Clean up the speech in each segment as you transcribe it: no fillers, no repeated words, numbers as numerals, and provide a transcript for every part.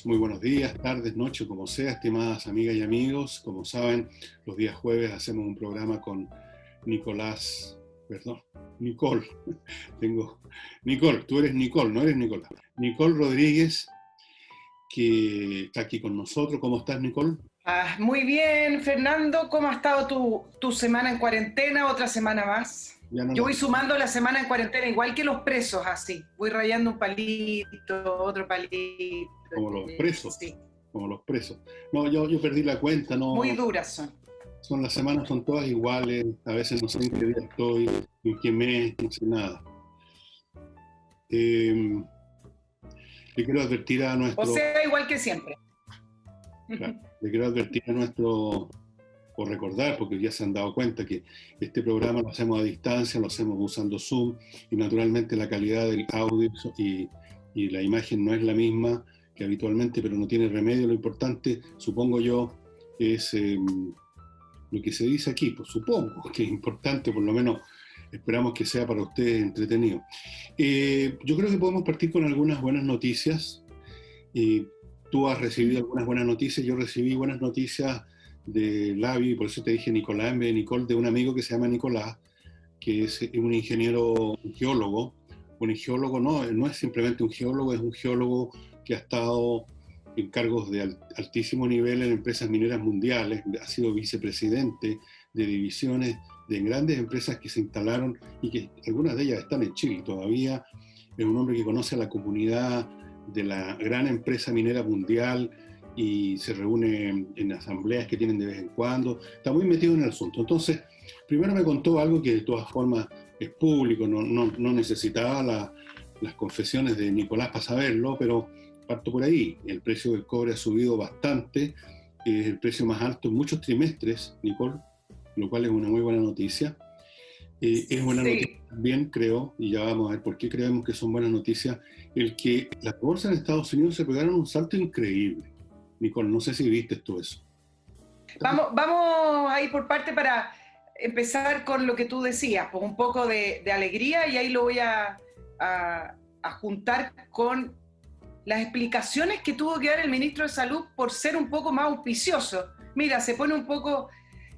Muy buenos días, tardes, noches, como sea, estimadas amigas y amigos. Como saben, los días jueves hacemos un programa con Nicole. Nicole, tú eres Nicole, no eres Nicolás. Nicole Rodríguez, que está aquí con nosotros. ¿Cómo estás, Nicole? Muy bien, Fernando. ¿Cómo ha estado tu semana en cuarentena? ¿Otra semana más? Yo voy sumando la semana en cuarentena, igual que los presos, así. Voy rayando un palito, otro palito. Como los presos. Sí. Como los presos. No, yo perdí la cuenta, no. Muy duras son. Las semanas son todas iguales, a veces no sé en qué día estoy, en qué mes, no sé nada. Le quiero advertir a nuestro... O sea, igual que siempre. Claro, le quiero advertir a nuestro... o recordar, porque ya se han dado cuenta que este programa lo hacemos a distancia, lo hacemos usando Zoom, y naturalmente la calidad del audio y la imagen no es la misma que habitualmente, pero no tiene remedio. Lo importante, supongo yo, es lo que se dice aquí, pues supongo que es importante, por lo menos esperamos que sea para ustedes entretenido. Yo creo que podemos partir con algunas buenas noticias. Tú has recibido algunas buenas noticias, yo recibí buenas noticias de Lavi, y por eso te dije Nicolás en vez de Nicole, de un amigo que se llama Nicolás, que es un ingeniero, un geólogo. Un geólogo no es simplemente un geólogo, es un geólogo que ha estado en cargos de altísimo nivel en empresas mineras mundiales, ha sido vicepresidente de divisiones de grandes empresas que se instalaron y que algunas de ellas están en Chile todavía. Es un hombre que conoce a la comunidad de la gran empresa minera mundial y se reúne en asambleas que tienen de vez en cuando, está muy metido en el asunto. Entonces, primero me contó algo que de todas formas es público, no necesitaba las confesiones de Nicolás para saberlo, pero parto por ahí. El precio del cobre ha subido bastante, es el precio más alto en muchos trimestres, Nicole, lo cual es una muy buena noticia. Es buena noticia también, creo, y ya vamos a ver por qué creemos que son buenas noticias, el que las bolsas en Estados Unidos se pegaron un salto increíble. Nicole, no sé si viste tú eso. Vamos a ir por parte para empezar con lo que tú decías, pues un poco de alegría, y ahí lo voy a juntar con las explicaciones que tuvo que dar el ministro de Salud por ser un poco más auspicioso. Mira,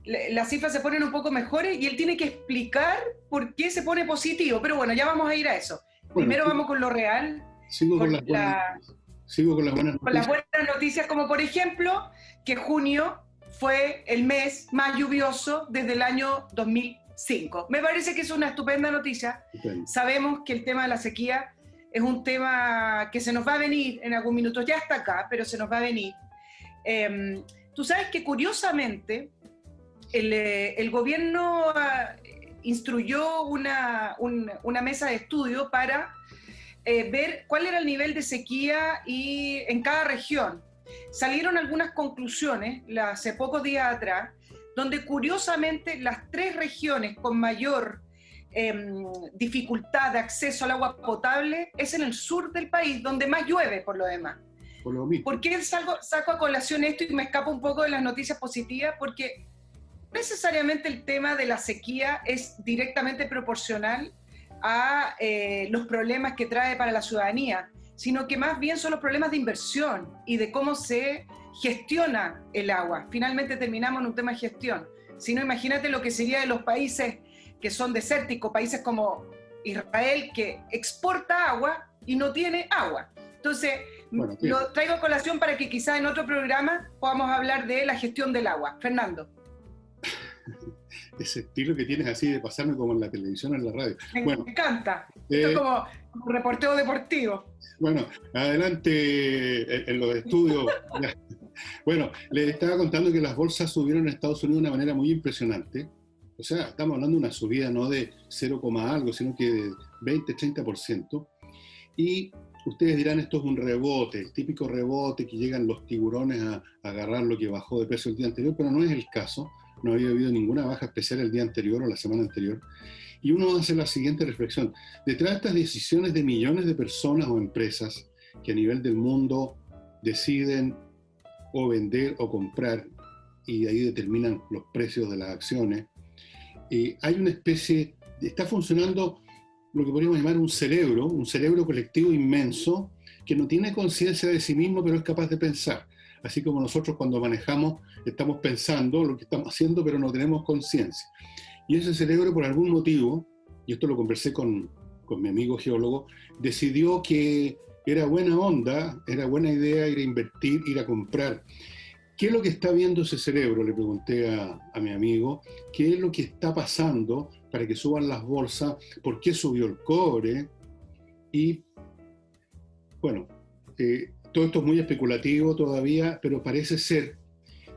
las cifras se ponen un poco mejores y él tiene que explicar por qué se pone positivo, pero bueno, ya vamos a ir a eso. Primero vamos con lo real. Sigo con las buenas noticias. Con las buenas noticias, como por ejemplo, que junio fue el mes más lluvioso desde el año 2005. Me parece que es una estupenda noticia. Estupendo. Sabemos que el tema de la sequía es un tema que se nos va a venir en algún minuto. Ya está acá, pero se nos va a venir. Tú sabes que curiosamente el gobierno instruyó una mesa de estudio para ver cuál era el nivel de sequía en cada región. Salieron algunas conclusiones hace pocos días atrás, donde curiosamente las 3 regiones con mayor dificultad de acceso al agua potable es en el sur del país, donde más llueve por lo demás. Por lo mismo. ¿Por qué saco a colación esto y me escapo un poco de las noticias positivas? Porque necesariamente el tema de la sequía es directamente proporcional a los problemas que trae para la ciudadanía, sino que más bien son los problemas de inversión y de cómo se gestiona el agua. Finalmente terminamos en un tema de gestión. Si no, imagínate lo que sería de los países que son desérticos, países como Israel, que exporta agua y no tiene agua. Entonces, bueno, lo traigo a colación para que quizás en otro programa podamos hablar de la gestión del agua. Fernando. Ese estilo que tienes así de pasarme como en la televisión o en la radio. Me encanta. Esto es como un reporteo deportivo. Bueno, adelante en los estudios. Bueno, les estaba contando que las bolsas subieron en Estados Unidos de una manera muy impresionante. O sea, estamos hablando de una subida no de 0, algo, sino que de 20-30%. Y ustedes dirán, esto es un rebote, el típico rebote que llegan los tiburones a agarrar lo que bajó de precio el día anterior, pero no es el caso. No había habido ninguna baja especial el día anterior o la semana anterior. Y uno hace la siguiente reflexión. Detrás de estas decisiones de millones de personas o empresas que a nivel del mundo deciden o vender o comprar, y de ahí determinan los precios de las acciones, hay una especie, está funcionando lo que podríamos llamar un cerebro colectivo inmenso, que no tiene conciencia de sí mismo, pero es capaz de pensar. Así como nosotros cuando manejamos estamos pensando lo que estamos haciendo, pero no tenemos conciencia. Y ese cerebro, por algún motivo, y esto lo conversé con mi amigo geólogo, decidió que era buena onda, era buena idea ir a invertir, ir a comprar. ¿Qué es lo que está viendo ese cerebro? Le pregunté a mi amigo. ¿Qué es lo que está pasando para que suban las bolsas? ¿Por qué subió el cobre? Y bueno, todo esto es muy especulativo todavía, pero parece ser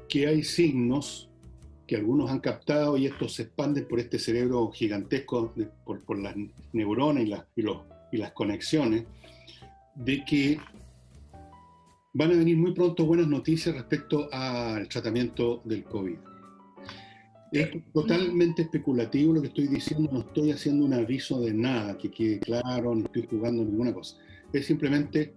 que hay signos que algunos han captado y estos se expanden por este cerebro gigantesco, por las neuronas y las conexiones, de que van a venir muy pronto buenas noticias respecto al tratamiento del COVID. Es totalmente especulativo lo que estoy diciendo, no estoy haciendo un aviso de nada, que quede claro, no estoy jugando ninguna cosa. Es simplemente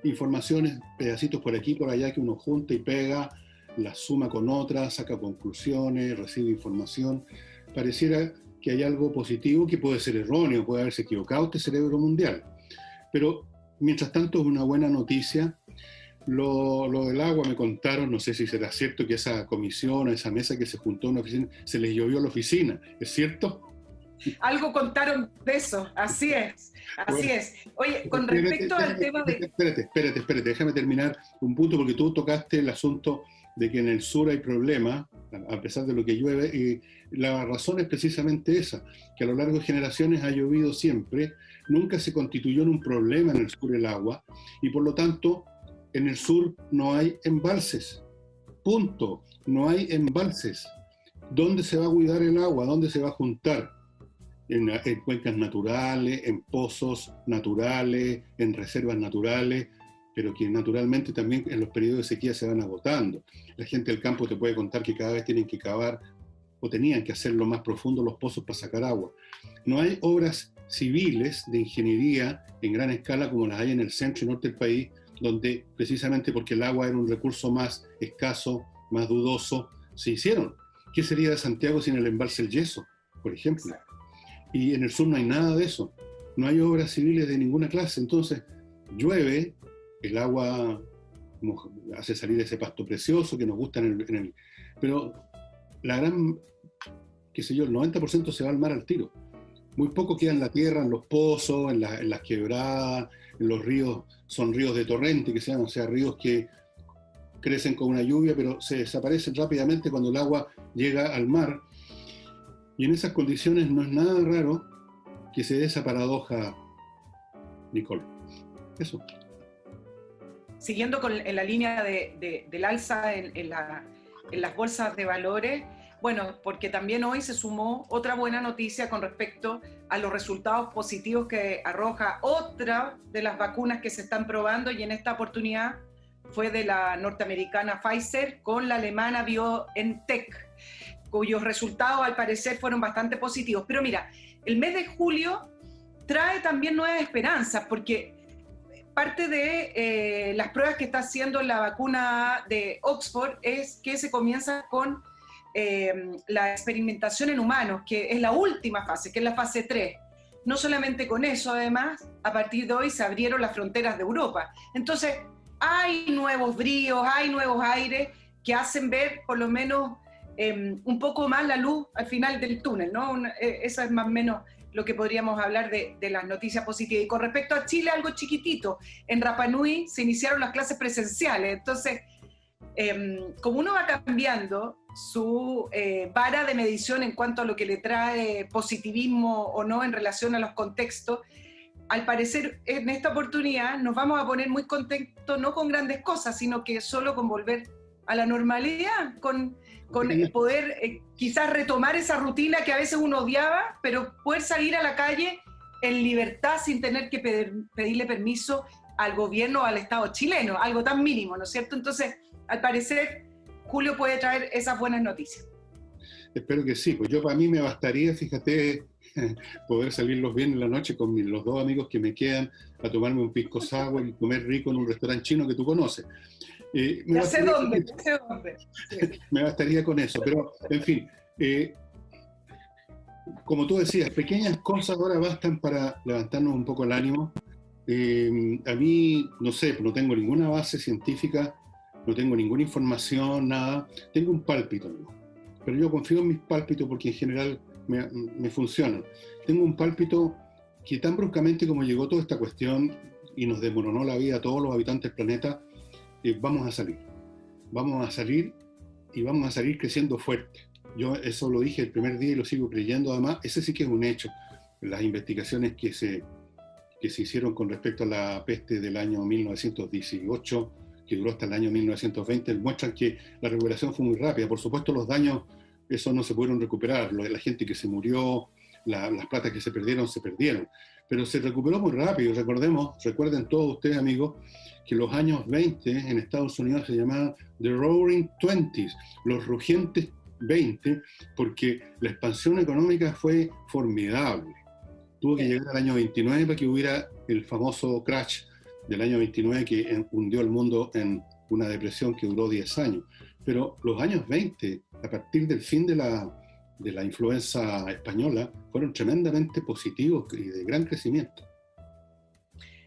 informaciones, pedacitos por aquí, por allá, que uno junta y pega, las suma con otras, saca conclusiones, recibe información. Pareciera que hay algo positivo que puede ser erróneo, puede haberse equivocado este cerebro mundial. Pero mientras tanto es una buena noticia. Lo del agua me contaron, no sé si será cierto, que esa comisión, esa mesa que se juntó en una oficina, se les llovió la oficina, ¿es cierto? Algo contaron de eso, así es, así es. Oye, con respecto al tema de... Espérate, déjame terminar un punto, porque tú tocaste el asunto de que en el sur hay problemas, a pesar de lo que llueve, y la razón es precisamente esa, que a lo largo de generaciones ha llovido siempre, nunca se constituyó en un problema en el sur el agua, y por lo tanto en el sur no hay embalses, punto, no hay embalses. ¿Dónde se va a cuidar el agua? ¿Dónde se va a juntar? En cuencas naturales, en pozos naturales, en reservas naturales, pero que naturalmente también en los periodos de sequía se van agotando. La gente del campo te puede contar que cada vez tienen que cavar, o tenían que hacerlo más profundo los pozos para sacar agua. No hay obras civiles de ingeniería en gran escala como las hay en el centro y norte del país, donde precisamente porque el agua era un recurso más escaso, más dudoso, se hicieron. ¿Qué sería de Santiago sin el embalse El Yeso, por ejemplo? Y en el sur no hay nada de eso, no hay obras civiles de ninguna clase. Entonces llueve, el agua hace salir ese pasto precioso que nos gusta pero la gran, qué sé yo, el 90% se va al mar al tiro. Muy poco queda en la tierra, en los pozos, en las quebradas, en los ríos, son ríos de torrente que se llaman, o sea, ríos que crecen con una lluvia, pero se desaparecen rápidamente cuando el agua llega al mar. Y en esas condiciones no es nada raro que se dé esa paradoja, Nicole. Eso. Siguiendo en la línea del alza en las bolsas de valores, bueno, porque también hoy se sumó otra buena noticia con respecto a los resultados positivos que arroja otra de las vacunas que se están probando, y en esta oportunidad fue de la norteamericana Pfizer con la alemana BioNTech, cuyos resultados al parecer fueron bastante positivos. Pero mira, el mes de julio trae también nuevas esperanzas, porque parte de las pruebas que está haciendo la vacuna de Oxford es que se comienza con la experimentación en humanos, que es la última fase, que es la fase 3. No solamente con eso, además, a partir de hoy se abrieron las fronteras de Europa. Entonces, hay nuevos bríos, hay nuevos aires que hacen ver, por lo menos, un poco más la luz al final del túnel, ¿no? Eso es más o menos lo que podríamos hablar de las noticias positivas. Y con respecto a Chile, algo chiquitito. En Rapa Nui se iniciaron las clases presenciales. Entonces, como uno va cambiando su vara de medición en cuanto a lo que le trae positivismo o no en relación a los contextos, al parecer en esta oportunidad nos vamos a poner muy contentos, no con grandes cosas, sino que solo con volver a la normalidad, con poder quizás retomar esa rutina que a veces uno odiaba, pero poder salir a la calle en libertad sin tener que pedirle permiso al gobierno o al Estado chileno, algo tan mínimo, ¿no es cierto? Entonces, al parecer, julio puede traer esas buenas noticias. Espero que sí, pues yo para mí me bastaría, fíjate, poder salir los viernes en la noche con los dos amigos que me quedan a tomarme un pisco sour y comer rico en un restaurante chino que tú conoces. Ya sé dónde. Me bastaría con eso, pero en fin, como tú decías, pequeñas cosas ahora bastan para levantarnos un poco el ánimo. A mí, no sé, no tengo ninguna base científica, no tengo ninguna información, nada. Tengo un pálpito, ¿no? Pero yo confío en mis pálpitos porque en general me funcionan. Tengo un pálpito que tan bruscamente como llegó toda esta cuestión y nos desmoronó la vida a todos los habitantes del planeta, vamos a salir. Vamos a salir y vamos a salir creciendo fuerte. Yo eso lo dije el primer día y lo sigo creyendo. Además, ese sí que es un hecho. Las investigaciones que se hicieron con respecto a la peste del año 1918, que duró hasta el año 1920, muestran que la recuperación fue muy rápida. Por supuesto, los daños, eso no se pudieron recuperar. La gente que se murió, las platas que se perdieron, pero se recuperó muy rápido. Recuerden todos ustedes, amigos, que los años 20 en Estados Unidos se llamaban The Roaring Twenties, los rugientes 20, porque la expansión económica fue formidable. Tuvo que llegar al año 29 para que hubiera el famoso crash del año 29 que hundió el mundo en una depresión que duró 10 años. Pero los años 20, a partir del fin de la influenza española, fueron tremendamente positivos y de gran crecimiento.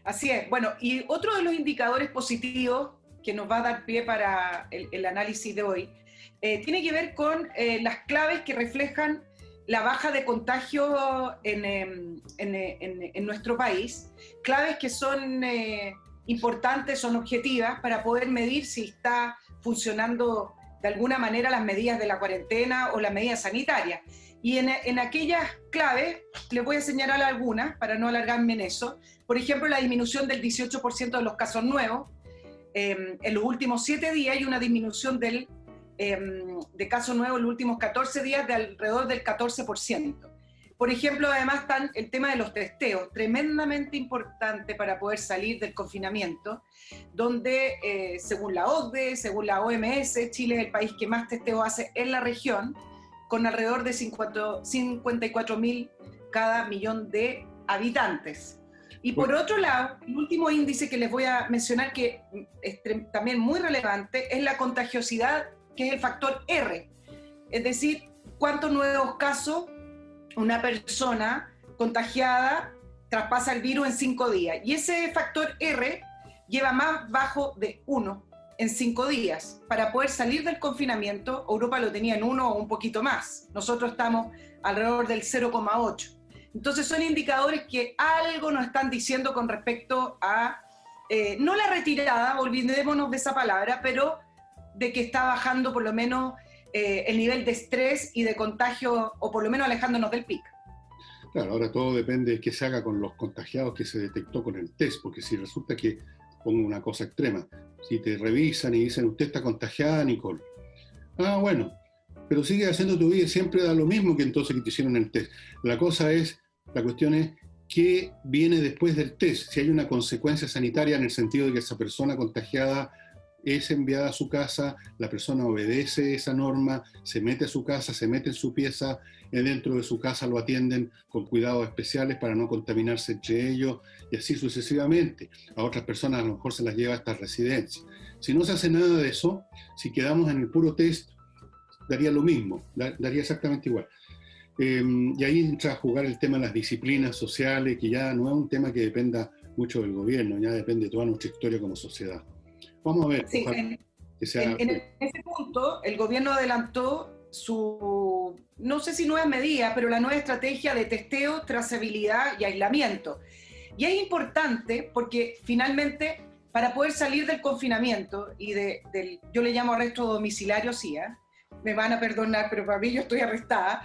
Así es. Bueno, y otro de los indicadores positivos que nos va a dar pie para el análisis de hoy tiene que ver con las claves que reflejan la baja de contagio en nuestro país, claves que son importantes, son objetivas para poder medir si está funcionando de alguna manera las medidas de la cuarentena o las medidas sanitarias. Y en aquellas claves les voy a señalar algunas para no alargarme en eso. Por ejemplo, la disminución del 18% de los casos nuevos en los últimos 7 días y una disminución de casos nuevos en los últimos 14 días de alrededor del 14%. Por ejemplo, además está el tema de los testeos, tremendamente importante para poder salir del confinamiento, donde según la OCDE, según la OMS, Chile es el país que más testeos hace en la región, con alrededor de 54.000 cada millón de habitantes. Y por otro lado, el último índice que les voy a mencionar, que es también muy relevante, es la contagiosidad, que es el factor R. Es decir, cuántos nuevos casos una persona contagiada traspasa el virus en 5 días. Y ese factor R lleva más bajo de 1 en 5 días. Para poder salir del confinamiento, Europa lo tenía en 1 o un poquito más. Nosotros estamos alrededor del 0,8. Entonces son indicadores que algo nos están diciendo con respecto a, no la retirada, olvidémonos de esa palabra, pero de que está bajando por lo menos el nivel de estrés y de contagio, o por lo menos alejándonos del pico. Claro, ahora todo depende de qué se haga con los contagiados que se detectó con el test, porque si resulta que, pongo una cosa extrema, si te revisan y dicen, usted está contagiada, Nicole. Ah, bueno, pero sigue haciendo tu vida y siempre da lo mismo que entonces que te hicieron el test. La cuestión es, ¿qué viene después del test? Si hay una consecuencia sanitaria en el sentido de que esa persona contagiada es enviada a su casa, la persona obedece esa norma, se mete a su casa, se mete en su pieza, dentro de su casa lo atienden con cuidados especiales para no contaminarse entre ellos, y así sucesivamente. A otras personas a lo mejor se las lleva a estas residencias. Si no se hace nada de eso, si quedamos en el puro test, daría lo mismo, daría exactamente igual. Y ahí entra a jugar el tema de las disciplinas sociales, que ya no es un tema que dependa mucho del gobierno, ya depende de toda nuestra historia como sociedad. Vamos a ver. Sí, en ese punto, el gobierno adelantó su, no sé si nuevas medidas, pero la nueva estrategia de testeo, trazabilidad y aislamiento. Y es importante porque finalmente, para poder salir del confinamiento y yo le llamo arresto domiciliario, sí, me van a perdonar, pero para mí yo estoy arrestada.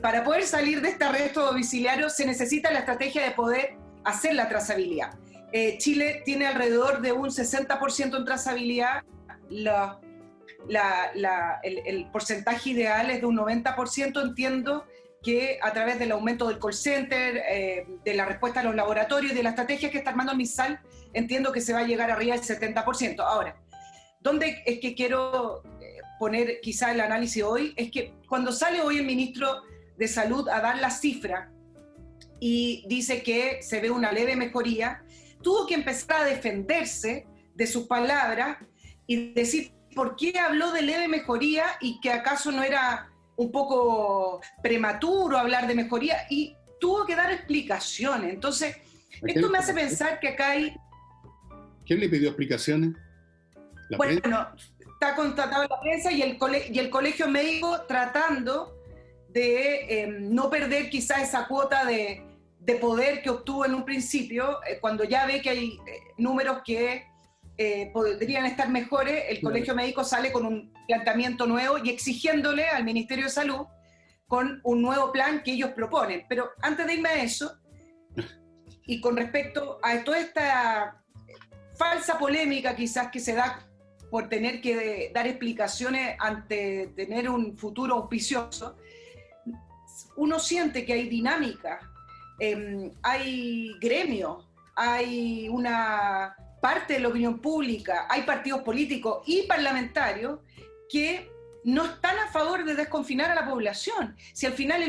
Para poder salir de este arresto domiciliario se necesita la estrategia de poder hacer la trazabilidad. Chile tiene alrededor de un 60% en trazabilidad, el porcentaje ideal es de un 90%, entiendo que a través del aumento del call center, de la respuesta a los laboratorios y de la estrategia que está armando el MinSal, entiendo que se va a llegar arriba del 70%. Ahora, ¿dónde es que quiero poner quizá el análisis hoy? Es que cuando sale hoy el ministro de Salud a dar la cifra y dice que se ve una leve mejoría, tuvo que empezar a defenderse de sus palabras y decir por qué habló de leve mejoría y que acaso no era un poco prematuro hablar de mejoría y tuvo que dar explicaciones. Entonces, esto me hace pensar que acá hay... ¿Quién le pidió explicaciones? Bueno, está contratado en la prensa y el colegio médico tratando de no perder quizás esa cuota de poder que obtuvo en un principio, cuando ya ve que hay números que podrían estar mejores, el colegio médico sale con un planteamiento nuevo y exigiéndole al Ministerio de Salud con un nuevo plan que ellos proponen. Pero antes de irme a eso, y con respecto a toda esta falsa polémica quizás que se da por tener que dar explicaciones ante tener un futuro auspicioso, uno siente que hay dinámica, hay gremios, hay una parte de la opinión pública, hay partidos políticos y parlamentarios que no están a favor de desconfinar a la población. Si al final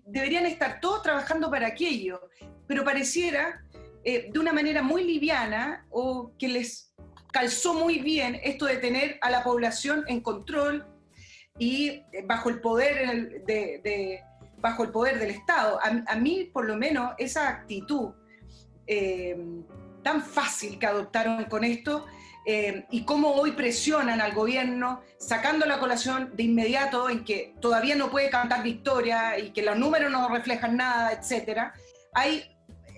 deberían estar todos trabajando para aquello, pero pareciera de una manera muy liviana o que les calzó muy bien esto de tener a la población en control y bajo el poder bajo el poder del Estado. A mí, por lo menos, esa actitud tan fácil que adoptaron con esto y cómo hoy presionan al gobierno, sacando la colación de inmediato en que todavía no puede cantar victoria y que los números no reflejan nada, etc.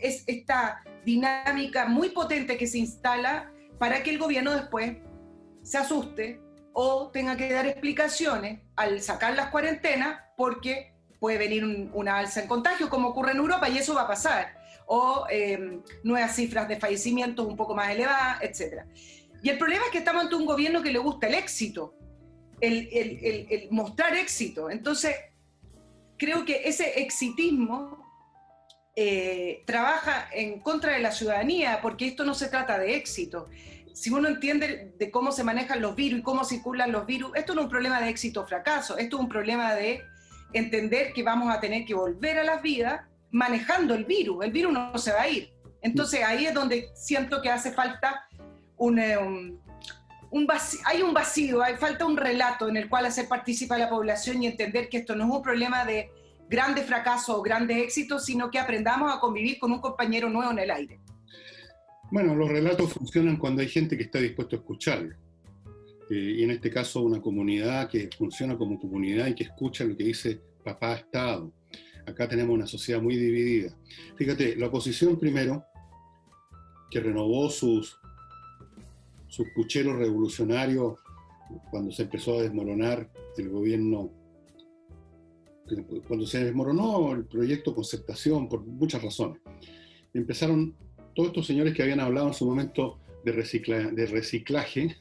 Es esta dinámica muy potente que se instala para que el gobierno después se asuste o tenga que dar explicaciones al sacar las cuarentenas porque puede venir una alza en contagio, como ocurre en Europa, y eso va a pasar, o nuevas cifras de fallecimientos un poco más elevadas, etc. Y el problema es que estamos ante un gobierno que le gusta el éxito, el mostrar éxito. Entonces, creo que ese exitismo trabaja en contra de la ciudadanía, porque esto no se trata de éxito. Si uno entiende de cómo se manejan los virus y cómo circulan los virus, esto no es un problema de éxito o fracaso, esto es un problema de entender que vamos a tener que volver a las vidas manejando el virus no se va a ir. Entonces ahí es donde siento que hace falta hay un vacío, falta un relato en el cual hacer partícipe a la población y entender que esto no es un problema de grandes fracasos o grandes éxitos, sino que aprendamos a convivir con un compañero nuevo en el aire. Bueno, los relatos funcionan cuando hay gente que está dispuesto a escucharlo. Y en este caso una comunidad que funciona como comunidad y que escucha lo que dice papá Estado. Acá tenemos una sociedad muy dividida. Fíjate, la oposición primero, que renovó sus pucheros revolucionarios cuando se empezó a desmoronar el gobierno, cuando se desmoronó el proyecto Concertación por muchas razones. Empezaron todos estos señores que habían hablado en su momento de reciclaje,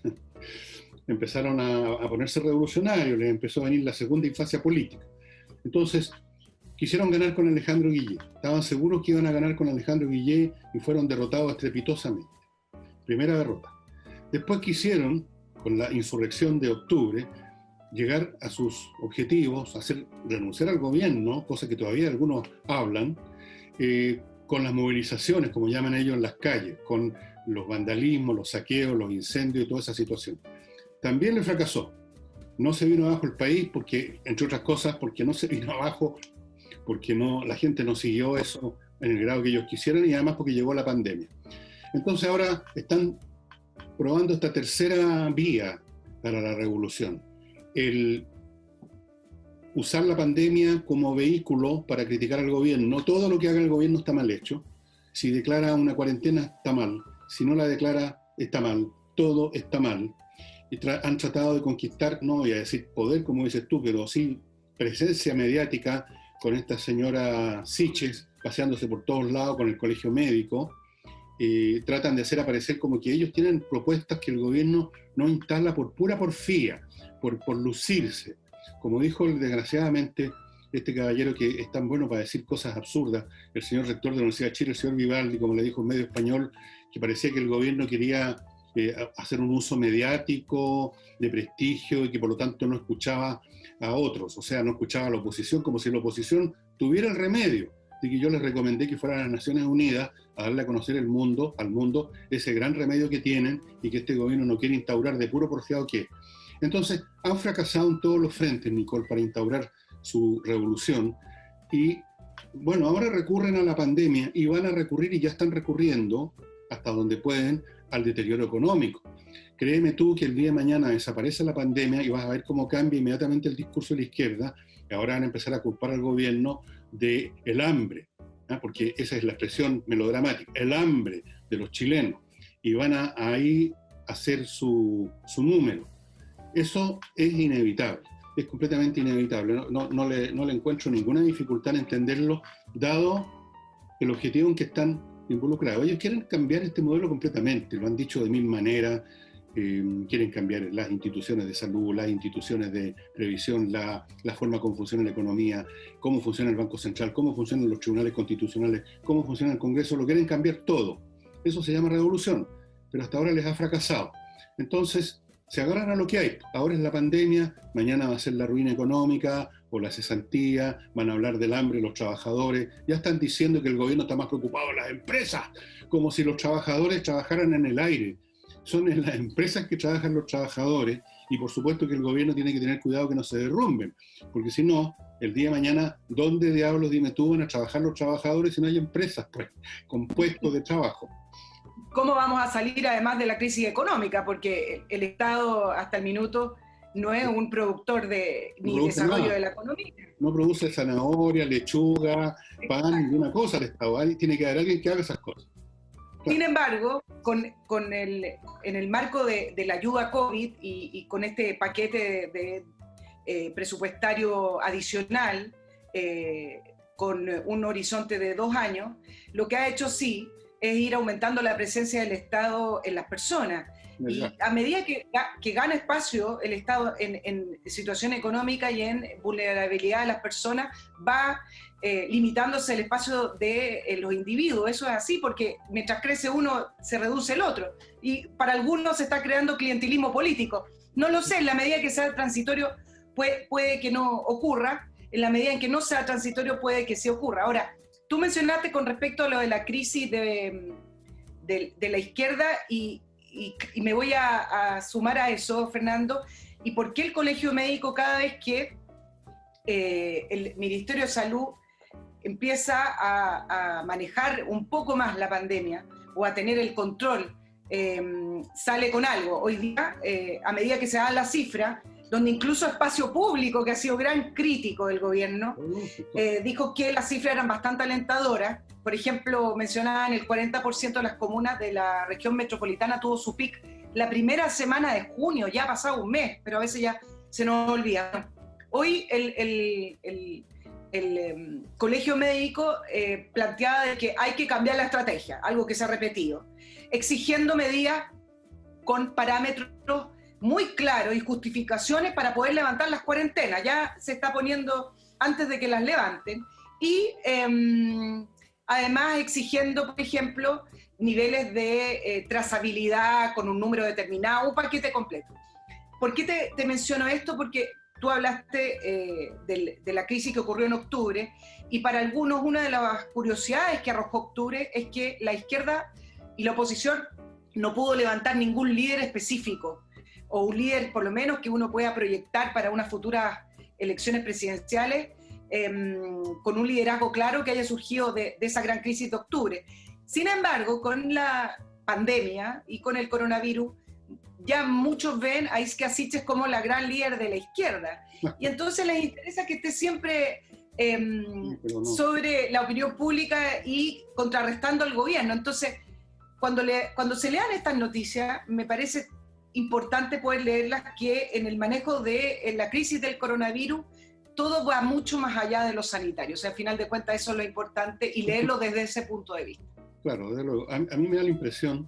empezaron a ponerse revolucionarios, les empezó a venir la segunda infancia política. Entonces, quisieron ganar con Alejandro Guillé, estaban seguros que iban a ganar con Alejandro Guillé y fueron derrotados estrepitosamente. Primera derrota. Después quisieron, con la insurrección de octubre, llegar a sus objetivos, hacer renunciar al gobierno, cosa que todavía algunos hablan, con las movilizaciones, como llaman ellos, en las calles, con los vandalismos, los saqueos, los incendios y toda esa situación. También le fracasó. No se vino abajo el país porque, entre otras cosas, porque no se vino abajo, porque la gente no siguió eso en el grado que ellos quisieran y además porque llegó la pandemia. Entonces ahora están probando esta tercera vía para la revolución. El usar la pandemia como vehículo para criticar al gobierno. No todo lo que haga el gobierno está mal hecho. Si declara una cuarentena, está mal. Si no la declara, está mal. Todo está mal. Y han tratado de conquistar, no voy a decir poder, como dices tú, pero sí presencia mediática con esta señora Siches paseándose por todos lados con el colegio médico. Tratan de hacer aparecer como que ellos tienen propuestas que el gobierno no instala por pura porfía, por lucirse. Como dijo desgraciadamente este caballero que es tan bueno para decir cosas absurdas, el señor rector de la Universidad de Chile, el señor Vivaldi, como le dijo un medio español, que parecía que el gobierno quería hacer un uso mediático, de prestigio, y que por lo tanto no escuchaba a otros, o sea, no escuchaba a la oposición, como si la oposición tuviera el remedio. Así que yo les recomendé que fueran a las Naciones Unidas a darle a conocer al mundo ese gran remedio que tienen y que este gobierno no quiere instaurar de puro porfiado que. Entonces, han fracasado en todos los frentes, Nicole, para instaurar su revolución. Y bueno, ahora recurren a la pandemia y van a recurrir, y ya están recurriendo hasta donde pueden, al deterioro económico. Créeme tú que el día de mañana desaparece la pandemia y vas a ver cómo cambia inmediatamente el discurso de la izquierda, y ahora van a empezar a culpar al gobierno del hambre, ¿eh? Porque esa es la expresión melodramática, el hambre de los chilenos, y van a ahí hacer su número. Eso es inevitable, es completamente inevitable. No le encuentro ninguna dificultad en entenderlo, dado el objetivo en que están involucrados. Ellos quieren cambiar este modelo completamente, lo han dicho de mil maneras. Quieren cambiar las instituciones de salud, las instituciones de previsión, la forma como funciona la economía, cómo funciona el Banco Central, cómo funcionan los tribunales constitucionales, cómo funciona el Congreso. Lo quieren cambiar todo. Eso se llama revolución, pero hasta ahora les ha fracasado. Entonces se agarran a lo que hay. Ahora es la pandemia, mañana va a ser la ruina económica o la cesantía, van a hablar del hambre de los trabajadores. Ya están diciendo que el gobierno está más preocupado de las empresas, como si los trabajadores trabajaran en el aire. Son en las empresas que trabajan los trabajadores, y por supuesto que el gobierno tiene que tener cuidado que no se derrumben, porque si no, el día de mañana, ¿dónde diablos, dime tú, van a trabajar los trabajadores si no hay empresas, pues, con puestos de trabajo? ¿Cómo vamos a salir además de la crisis económica? Porque el Estado hasta el minuto no es un productor ni desarrollo nada de la economía. No produce zanahoria, lechuga, pan, ninguna cosa el Estado. Ahí tiene que haber alguien que haga esas cosas. Sin embargo, en el marco de la ayuda COVID y con este paquete presupuestario adicional, con un horizonte de 2 años, lo que ha hecho sí es ir aumentando la presencia del Estado en las personas. Y a medida que gana espacio el Estado en situación económica y en vulnerabilidad de las personas, va limitándose el espacio de los individuos. Eso es así porque mientras crece uno, se reduce el otro. Y para algunos se está creando clientelismo político. No lo sé, en la medida que sea transitorio puede que no ocurra, en la medida en que no sea transitorio puede que sí ocurra. Ahora, tú mencionaste con respecto a lo de la crisis de la izquierda y me voy a sumar a eso, Fernando, y por qué el Colegio Médico cada vez que el Ministerio de Salud empieza a manejar un poco más la pandemia o a tener el control, sale con algo. Hoy día, a medida que se dan las cifras, donde incluso Espacio Público, que ha sido gran crítico del gobierno, dijo que las cifras eran bastante alentadoras. Por ejemplo, mencionaban el 40% de las comunas de la región metropolitana tuvo su pic la primera semana de junio, ya ha pasado un mes, pero a veces ya se nos olvida. Hoy el Colegio Médico planteaba de que hay que cambiar la estrategia, algo que se ha repetido, exigiendo medidas con parámetros muy claros y justificaciones para poder levantar las cuarentenas. Ya se está poniendo antes de que las levanten. Y además exigiendo, por ejemplo, niveles de trazabilidad con un número determinado, un paquete completo. ¿Por qué te menciono esto? Porque tú hablaste de la crisis que ocurrió en octubre, y para algunos una de las curiosidades que arrojó octubre es que la izquierda y la oposición no pudo levantar ningún líder específico, o un líder por lo menos que uno pueda proyectar para unas futuras elecciones presidenciales, con un liderazgo claro que haya surgido de esa gran crisis de octubre. Sin embargo, con la pandemia y con el coronavirus, ya muchos ven a Isquia Siches como la gran líder de la izquierda. Y entonces les interesa que esté siempre sobre la opinión pública y contrarrestando al gobierno. Entonces, cuando se lean estas noticias, me parece importante poder leerlas, que en el manejo de la crisis del coronavirus todo va mucho más allá de lo sanitario. O sea, al final de cuentas eso es lo importante, y leerlo desde ese punto de vista. Claro, desde luego. A mí me da la impresión,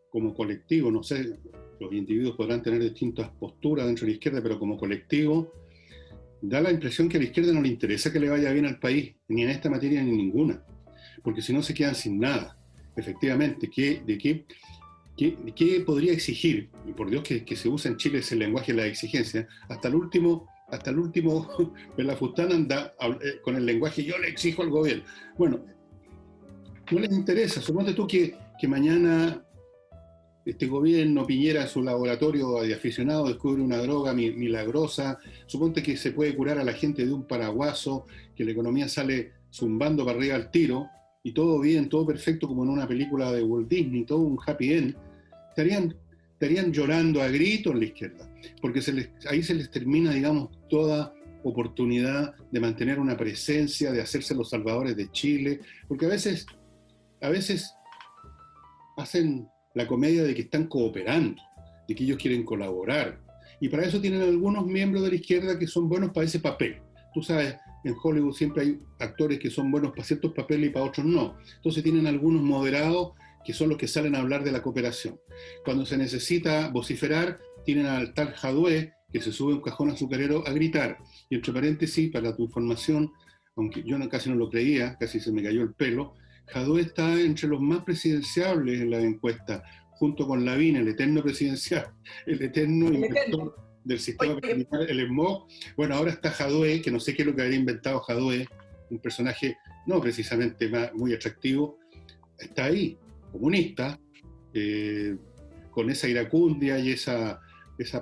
como colectivo, no sé, los individuos podrán tener distintas posturas dentro de la izquierda, pero como colectivo da la impresión que a la izquierda no le interesa que le vaya bien al país, ni en esta materia ni en ninguna, porque si no se quedan sin nada. Efectivamente, ¿qué podría exigir? Y por Dios que se usa en Chile ese lenguaje de la exigencia. Hasta el último Pelafustán anda con el lenguaje yo le exijo al gobierno. Bueno, no les interesa. Suponte tú que mañana este gobierno, Piñera, en su laboratorio de aficionado, descubre una droga milagrosa, suponte que se puede curar a la gente de un paraguaso, que la economía sale zumbando para arriba al tiro, y todo bien, todo perfecto, como en una película de Walt Disney, todo un happy end, estarían llorando a gritos en la izquierda, porque ahí se les termina, digamos, toda oportunidad de mantener una presencia, de hacerse los salvadores de Chile, porque a veces hacen la comedia de que están cooperando, de que ellos quieren colaborar, y para eso tienen algunos miembros de la izquierda que son buenos para ese papel. Tú sabes, en Hollywood siempre hay actores que son buenos para ciertos papeles y para otros no. Entonces tienen algunos moderados que son los que salen a hablar de la cooperación. Cuando se necesita vociferar, tienen al tal Jadwe, que se sube a un cajón azucarero a gritar. Y entre paréntesis, para tu información, aunque yo casi no lo creía, casi se me cayó el pelo, Jadwe está entre los más presidenciables en la encuesta, junto con Lavín, el eterno presidencial, el eterno inventor del sistema presidencial, el ESMOG. Bueno, ahora está Jadwe, que no sé qué es lo que habría inventado Jadwe, un personaje no precisamente muy atractivo, está ahí, comunista, con esa iracundia y esa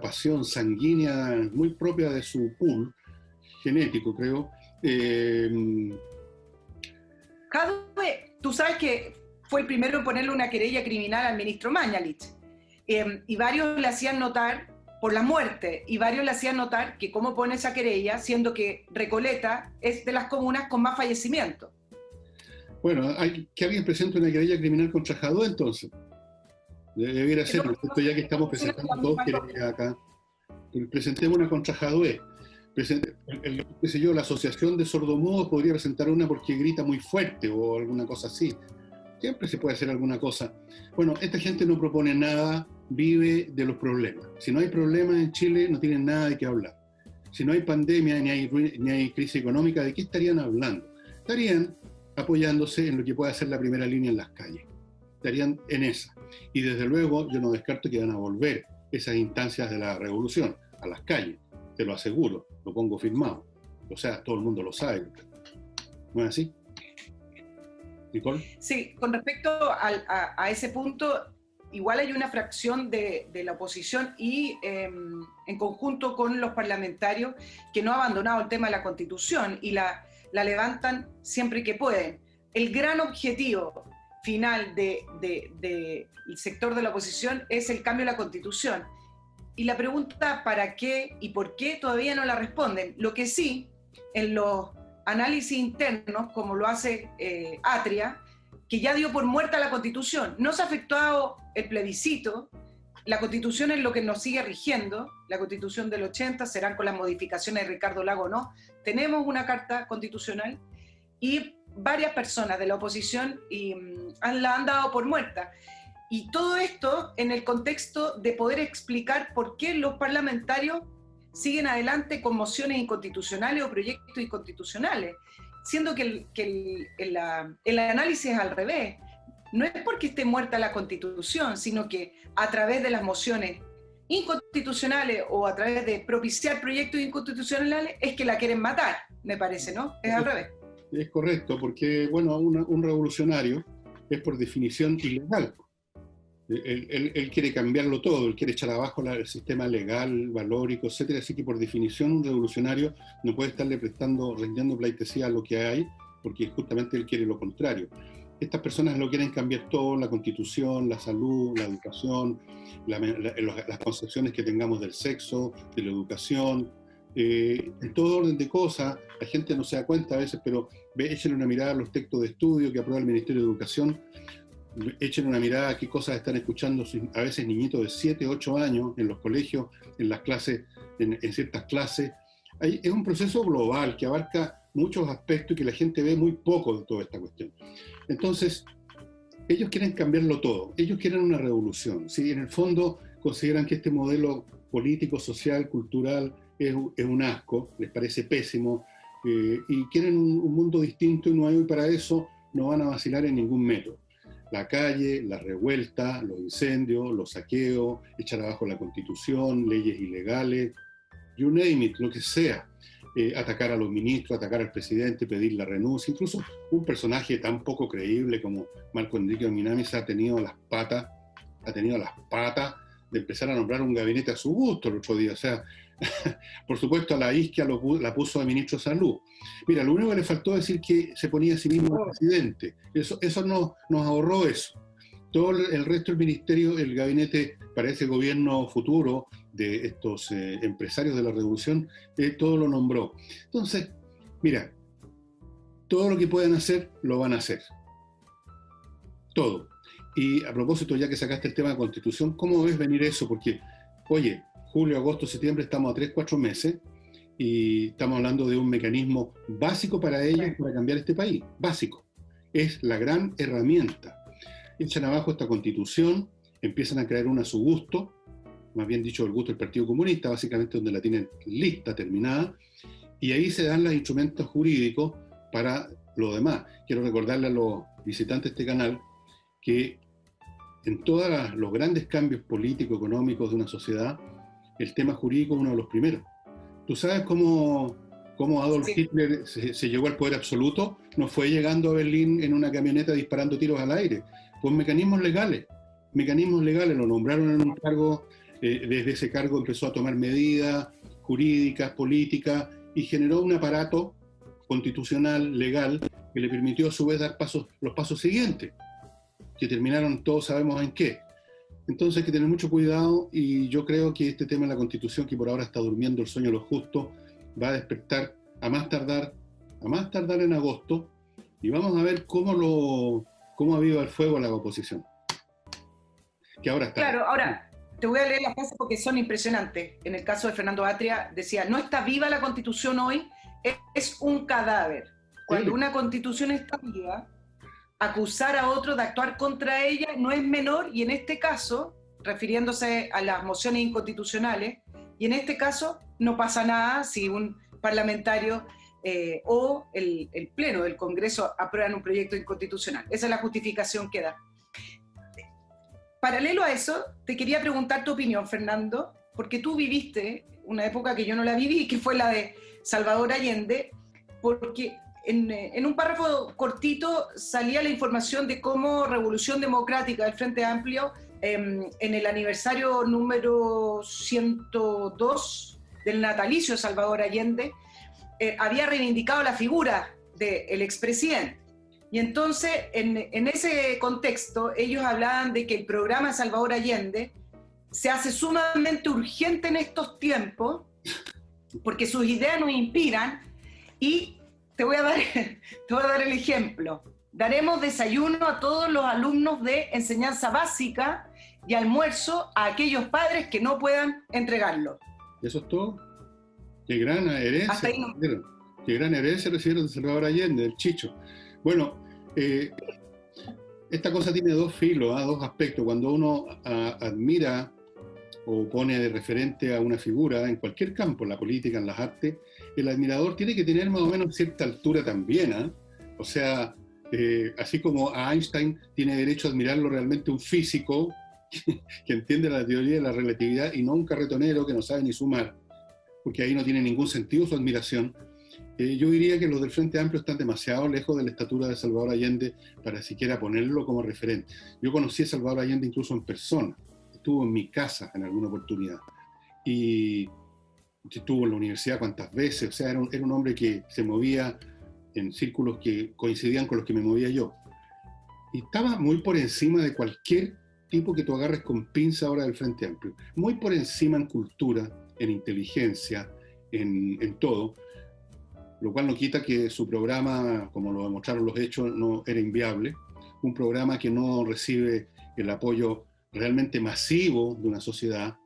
pasión sanguínea muy propia de su pool genético, creo. Jadwe, tú sabes que fue el primero en ponerle una querella criminal al ministro Mañalich, y varios le hacían notar por la muerte, y varios le hacían notar que cómo pone esa querella, siendo que Recoleta es de las comunas con más fallecimientos. Bueno, hay que alguien presente una querella criminal contra Jadwe, entonces. Debiera ser, ¿no? Ya que estamos presentando todos querellas acá, presentemos una contra Jadwe. Qué sé yo, la Asociación de Sordomudos podría presentar una porque grita muy fuerte o alguna cosa así. Siempre se puede hacer alguna cosa. Bueno, esta gente no propone nada, vive de los problemas. Si no hay problemas en Chile, no tienen nada de qué hablar. Si no hay pandemia ni hay crisis económica, ¿de qué estarían hablando? Estarían apoyándose en lo que puede hacer la primera línea en las calles. Estarían en esa. Y desde luego yo no descarto que van a volver esas instancias de la revolución a las calles. Te lo aseguro, lo pongo firmado. O sea, todo el mundo lo sabe. ¿No es así? ¿Nicole? Sí, con respecto a ese punto, igual hay una fracción de la oposición y en conjunto con los parlamentarios que no ha abandonado el tema de la Constitución y la levantan siempre que pueden. El gran objetivo final del sector de la oposición es el cambio de la Constitución. Y la pregunta ¿para qué y por qué? Todavía no la responden. Lo que sí, en los análisis internos, como lo hace Atria, que ya dio por muerta la Constitución. No se ha efectuado el plebiscito, la Constitución es lo que nos sigue rigiendo, la Constitución del 80, serán con las modificaciones de Ricardo Lago o no. Tenemos una Carta Constitucional y varias personas de la oposición la han dado por muerta. Y todo esto en el contexto de poder explicar por qué los parlamentarios siguen adelante con mociones inconstitucionales o proyectos inconstitucionales, siendo que el análisis es al revés. No es porque esté muerta la Constitución, sino que a través de las mociones inconstitucionales o a través de propiciar proyectos inconstitucionales es que la quieren matar, me parece, ¿no? Es al revés. Es correcto, porque, bueno, un revolucionario es por definición ilegal. Él quiere cambiarlo todo, él quiere echar abajo el sistema legal, valórico, etcétera. Así que por definición un revolucionario no puede estarle rindiendo pleitesía a lo que hay, porque justamente él quiere lo contrario. Estas personas lo quieren cambiar todo, la Constitución, la salud, la educación, las concepciones que tengamos del sexo, de la educación, en todo orden de cosas. La gente no se da cuenta a veces, pero échenle una mirada a los textos de estudio que aprueba el Ministerio de Educación. Echen una mirada a qué cosas están escuchando a veces niñitos de 7, 8 años en los colegios, en las clases, en ciertas clases. Es un proceso global que abarca muchos aspectos y que la gente ve muy poco de toda esta cuestión. Entonces, ellos quieren cambiarlo todo, ellos quieren una revolución. ¿Sí? En el fondo consideran que este modelo político, social, cultural es un asco, les parece pésimo, y quieren un mundo distinto y nuevo, y para eso no van a vacilar en ningún método. La calle, la revuelta, los incendios, los saqueos, echar abajo la Constitución, leyes ilegales, you name it, lo que sea. Atacar a los ministros, atacar al presidente, pedir la renuncia. Incluso un personaje tan poco creíble como Marco Enrique Minami se ha tenido las patas ha tenido las patas de empezar a nombrar un gabinete a su gusto el otro día. O sea, por supuesto a la Isquia la puso de ministro de Salud. Mira, lo único que le faltó decir que se ponía a sí mismo presidente. Eso nos ahorró eso. Todo el resto del ministerio, el gabinete para ese gobierno futuro de estos empresarios de la revolución, todo lo nombró. Entonces, mira, todo lo que puedan hacer, lo van a hacer. Todo. Y a propósito, ya que sacaste el tema de Constitución, ¿cómo ves venir eso? Porque, oye, julio, agosto, septiembre, estamos a 3, 4 meses y estamos hablando de un mecanismo básico para ellos, para cambiar este país. Básico. Es la gran herramienta. Echan abajo esta Constitución, empiezan a crear una a su gusto, más bien dicho, el gusto del Partido Comunista, básicamente donde la tienen lista, terminada, y ahí se dan los instrumentos jurídicos para lo demás. Quiero recordarle a los visitantes de este canal que en todos los grandes cambios políticos, económicos de una sociedad, el tema jurídico es uno de los primeros. ¿Tú sabes cómo Adolf Hitler se llegó al poder absoluto? No fue llegando a Berlín en una camioneta disparando tiros al aire. Fue mecanismos legales, lo nombraron en un cargo, desde ese cargo empezó a tomar medidas jurídicas, políticas, y generó un aparato constitucional, legal, que le permitió a su vez dar los pasos siguientes, que terminaron todos sabemos en qué. Entonces hay que tener mucho cuidado, y yo creo que este tema de la Constitución, que por ahora está durmiendo el sueño de los justos, va a despertar a más tardar en agosto, y vamos a ver cómo aviva el fuego la oposición. Que ahora está. Claro, ahora te voy a leer las frases porque son impresionantes. En el caso de Fernando Atria decía, no está viva la Constitución hoy, es un cadáver. Cuando una Constitución está viva, acusar a otro de actuar contra ella no es menor, y en este caso, refiriéndose a las mociones inconstitucionales, y en este caso no pasa nada si un parlamentario o el Pleno del Congreso aprueban un proyecto inconstitucional. Esa es la justificación que da. Paralelo a eso, te quería preguntar tu opinión, Fernando, porque tú viviste una época que yo no la viví, que fue la de Salvador Allende, porque en un párrafo cortito salía la información de cómo Revolución Democrática del Frente Amplio, en el aniversario número 102 del natalicio de Salvador Allende, había reivindicado la figura del expresidente. Y entonces, en ese contexto, ellos hablaban de que el programa de Salvador Allende se hace sumamente urgente en estos tiempos, porque sus ideas nos inspiran, y te voy a dar el ejemplo. Daremos desayuno a todos los alumnos de enseñanza básica y almuerzo a aquellos padres que no puedan entregarlo. ¿Eso es todo? Qué gran herencia. Hasta ahí no. Qué gran herencia recibieron de Salvador Allende, del Chicho. Bueno, esta cosa tiene dos filos, dos aspectos. Cuando uno admira o pone de referente a una figura en cualquier campo, en la política, en las artes, el admirador tiene que tener más o menos cierta altura también, O sea, así como a Einstein tiene derecho a admirarlo realmente un físico que entiende la teoría de la relatividad, y no un carretonero que no sabe ni sumar, porque ahí no tiene ningún sentido su admiración. Yo diría que los del Frente Amplio están demasiado lejos de la estatura de Salvador Allende para siquiera ponerlo como referente. Yo conocí a Salvador Allende incluso en persona, estuvo en mi casa en alguna oportunidad, y estuvo en la universidad cuantas veces. O sea, era un hombre que se movía en círculos que coincidían con los que me movía yo, y estaba muy por encima de cualquier tipo que tú agarres con pinza ahora del Frente Amplio, muy por encima en cultura, en inteligencia, en todo, lo cual no quita que su programa, como lo demostraron los hechos, no era inviable. Un programa que no recibe el apoyo realmente masivo de una sociedad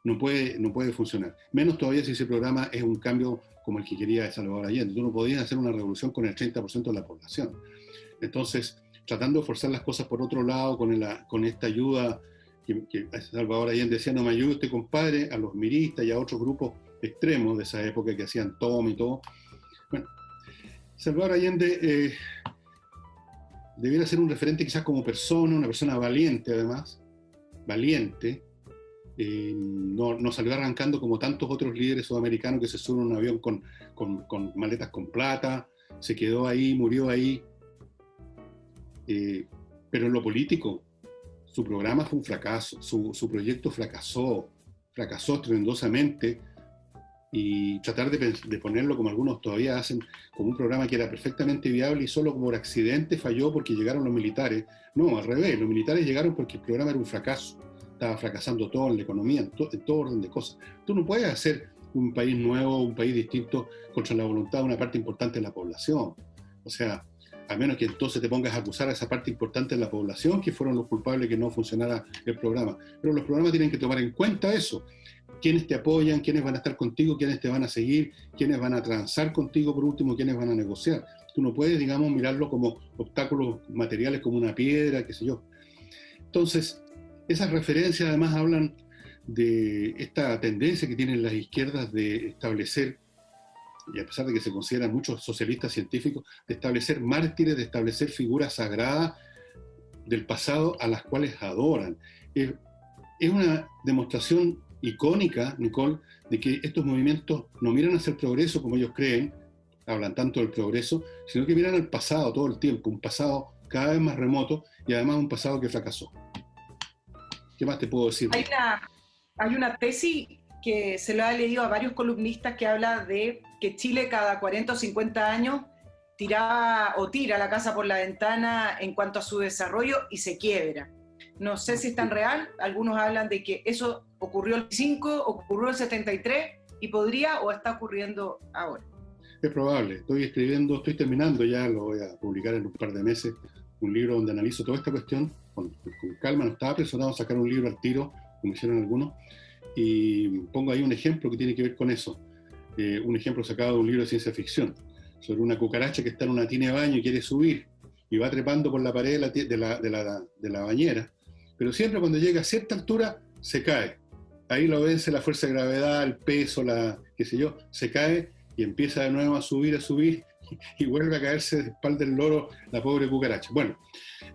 no puede funcionar. Menos todavía si ese programa es un cambio como el que quería Salvador Allende. Tú no podías hacer una revolución con el 30% de la población. Entonces, tratando de forzar las cosas por otro lado, con esta ayuda que Salvador Allende decía, no me ayude usted, compadre, a los miristas y a otros grupos extremos de esa época que hacían toma y todo. Bueno, Salvador Allende debiera ser un referente quizás como persona, una persona valiente además, valiente. No salió arrancando como tantos otros líderes sudamericanos que se suben a un avión con maletas con plata, se quedó ahí, murió ahí. Pero en lo político su programa fue un fracaso, su proyecto fracasó estrepitosamente, y tratar de ponerlo como algunos todavía hacen, como un programa que era perfectamente viable y solo por accidente falló porque llegaron los militares. No, al revés, los militares llegaron porque el programa era un fracaso, estaba fracasando todo en la economía, en todo orden de cosas. Tú no puedes hacer un país nuevo, un país distinto contra la voluntad de una parte importante de la población. O sea, a menos que entonces te pongas a acusar a esa parte importante de la población que fueron los culpables que no funcionara el programa. Pero los programas tienen que tomar en cuenta eso. Quiénes te apoyan, quiénes van a estar contigo, quiénes te van a seguir, quiénes van a transar contigo, por último, quiénes van a negociar. Tú no puedes, digamos, mirarlo como obstáculos materiales, como una piedra, qué sé yo. Entonces, esas referencias además hablan de esta tendencia que tienen las izquierdas de establecer, y a pesar de que se consideran muchos socialistas científicos, de establecer mártires, de establecer figuras sagradas del pasado a las cuales adoran. Es una demostración icónica, Nicole, de que estos movimientos no miran hacia el progreso como ellos creen, hablan tanto del progreso, sino que miran al pasado todo el tiempo, un pasado cada vez más remoto y además un pasado que fracasó. ¿Qué más te puedo decir? Hay una tesis que se lo ha leído a varios columnistas que habla de que Chile cada 40 o 50 años tira la casa por la ventana en cuanto a su desarrollo y se quiebra. No sé si es tan real, algunos hablan de que eso ocurrió el 5, ocurrió el 73 y podría o está ocurriendo ahora. Es probable, estoy terminando ya, lo voy a publicar en un par de meses, un libro donde analizo toda esta cuestión con calma. No estaba apresurado a sacar un libro al tiro, como hicieron algunos, y pongo ahí un ejemplo que tiene que ver con eso, un ejemplo sacado de un libro de ciencia ficción, sobre una cucaracha que está en una tina de baño y quiere subir, y va trepando por la pared de la bañera, pero siempre cuando llega a cierta altura se cae. Ahí lo vence la fuerza de gravedad, el peso, qué sé yo, se cae y empieza de nuevo a subir, y vuelve a caerse de espalda del loro la pobre cucaracha. Bueno,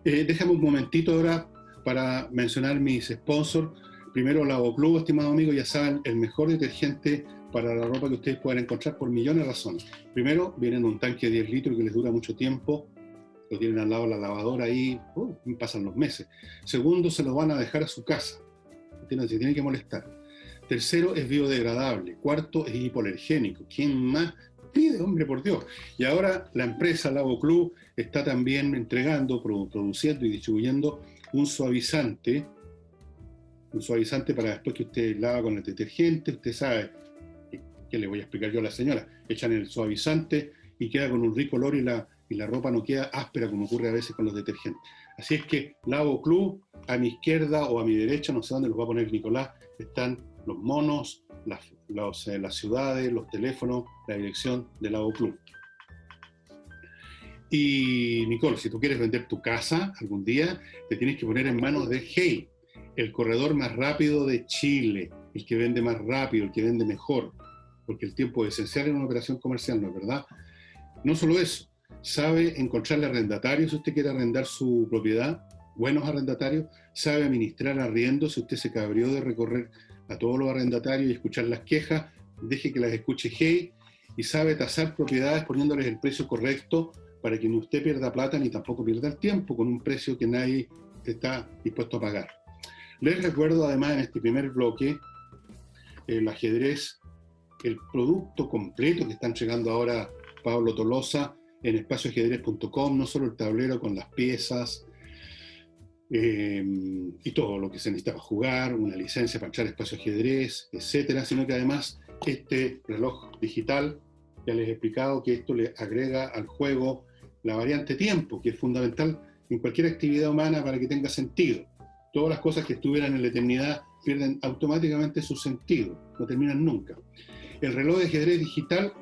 déjame un momentito ahora para mencionar mis sponsors. Primero, Lavoclub, estimado amigo, ya saben, el mejor detergente para la ropa que ustedes puedan encontrar por millones de razones. Primero, vienen en un tanque de 10 litros que les dura mucho tiempo, lo tienen al lado de la lavadora ahí, pasan los meses. Segundo, se lo van a dejar a su casa, se tienen que molestar. Tercero, es biodegradable. Cuarto, es hipoalergénico. ¿Quién más pide, hombre, por Dios? Y ahora la empresa Lavoclub está también entregando, produciendo y distribuyendo un suavizante para después que usted lava con el detergente. Usted sabe, ¿qué le voy a explicar yo a la señora? Echan el suavizante y queda con un rico olor y la ropa no queda áspera como ocurre a veces con los detergentes. Así es que Lavoclub, a mi izquierda o a mi derecha, no sé dónde los va a poner Nicolás, están los monos, las ciudades, los teléfonos, la dirección de Lavoclub. Y Nicole, si tú quieres vender tu casa algún día, te tienes que poner en manos de Hey, el corredor más rápido de Chile, el que vende más rápido, el que vende mejor, porque el tiempo es esencial en una operación comercial, ¿no es verdad? No solo eso, sabe encontrarle arrendatarios si usted quiere arrendar su propiedad, buenos arrendatarios, sabe administrar arriendos si usted se cabrió de recorrer a todos los arrendatarios y escuchar las quejas, deje que las escuche Hey, y sabe tasar propiedades poniéndoles el precio correcto para que ni usted pierda plata ni tampoco pierda el tiempo con un precio que nadie está dispuesto a pagar. Les recuerdo además en este primer bloque el ajedrez, el producto completo que está entregando ahora Pablo Tolosa en espacioajedrez.com, no solo el tablero con las piezas y todo lo que se necesita para jugar, una licencia para echar espacio ajedrez, etcétera, sino que además este reloj digital, ya les he explicado que esto le agrega al juego la variante tiempo, que es fundamental en cualquier actividad humana para que tenga sentido. Todas las cosas que estuvieran en la eternidad pierden automáticamente su sentido, no terminan nunca. El reloj de ajedrez digital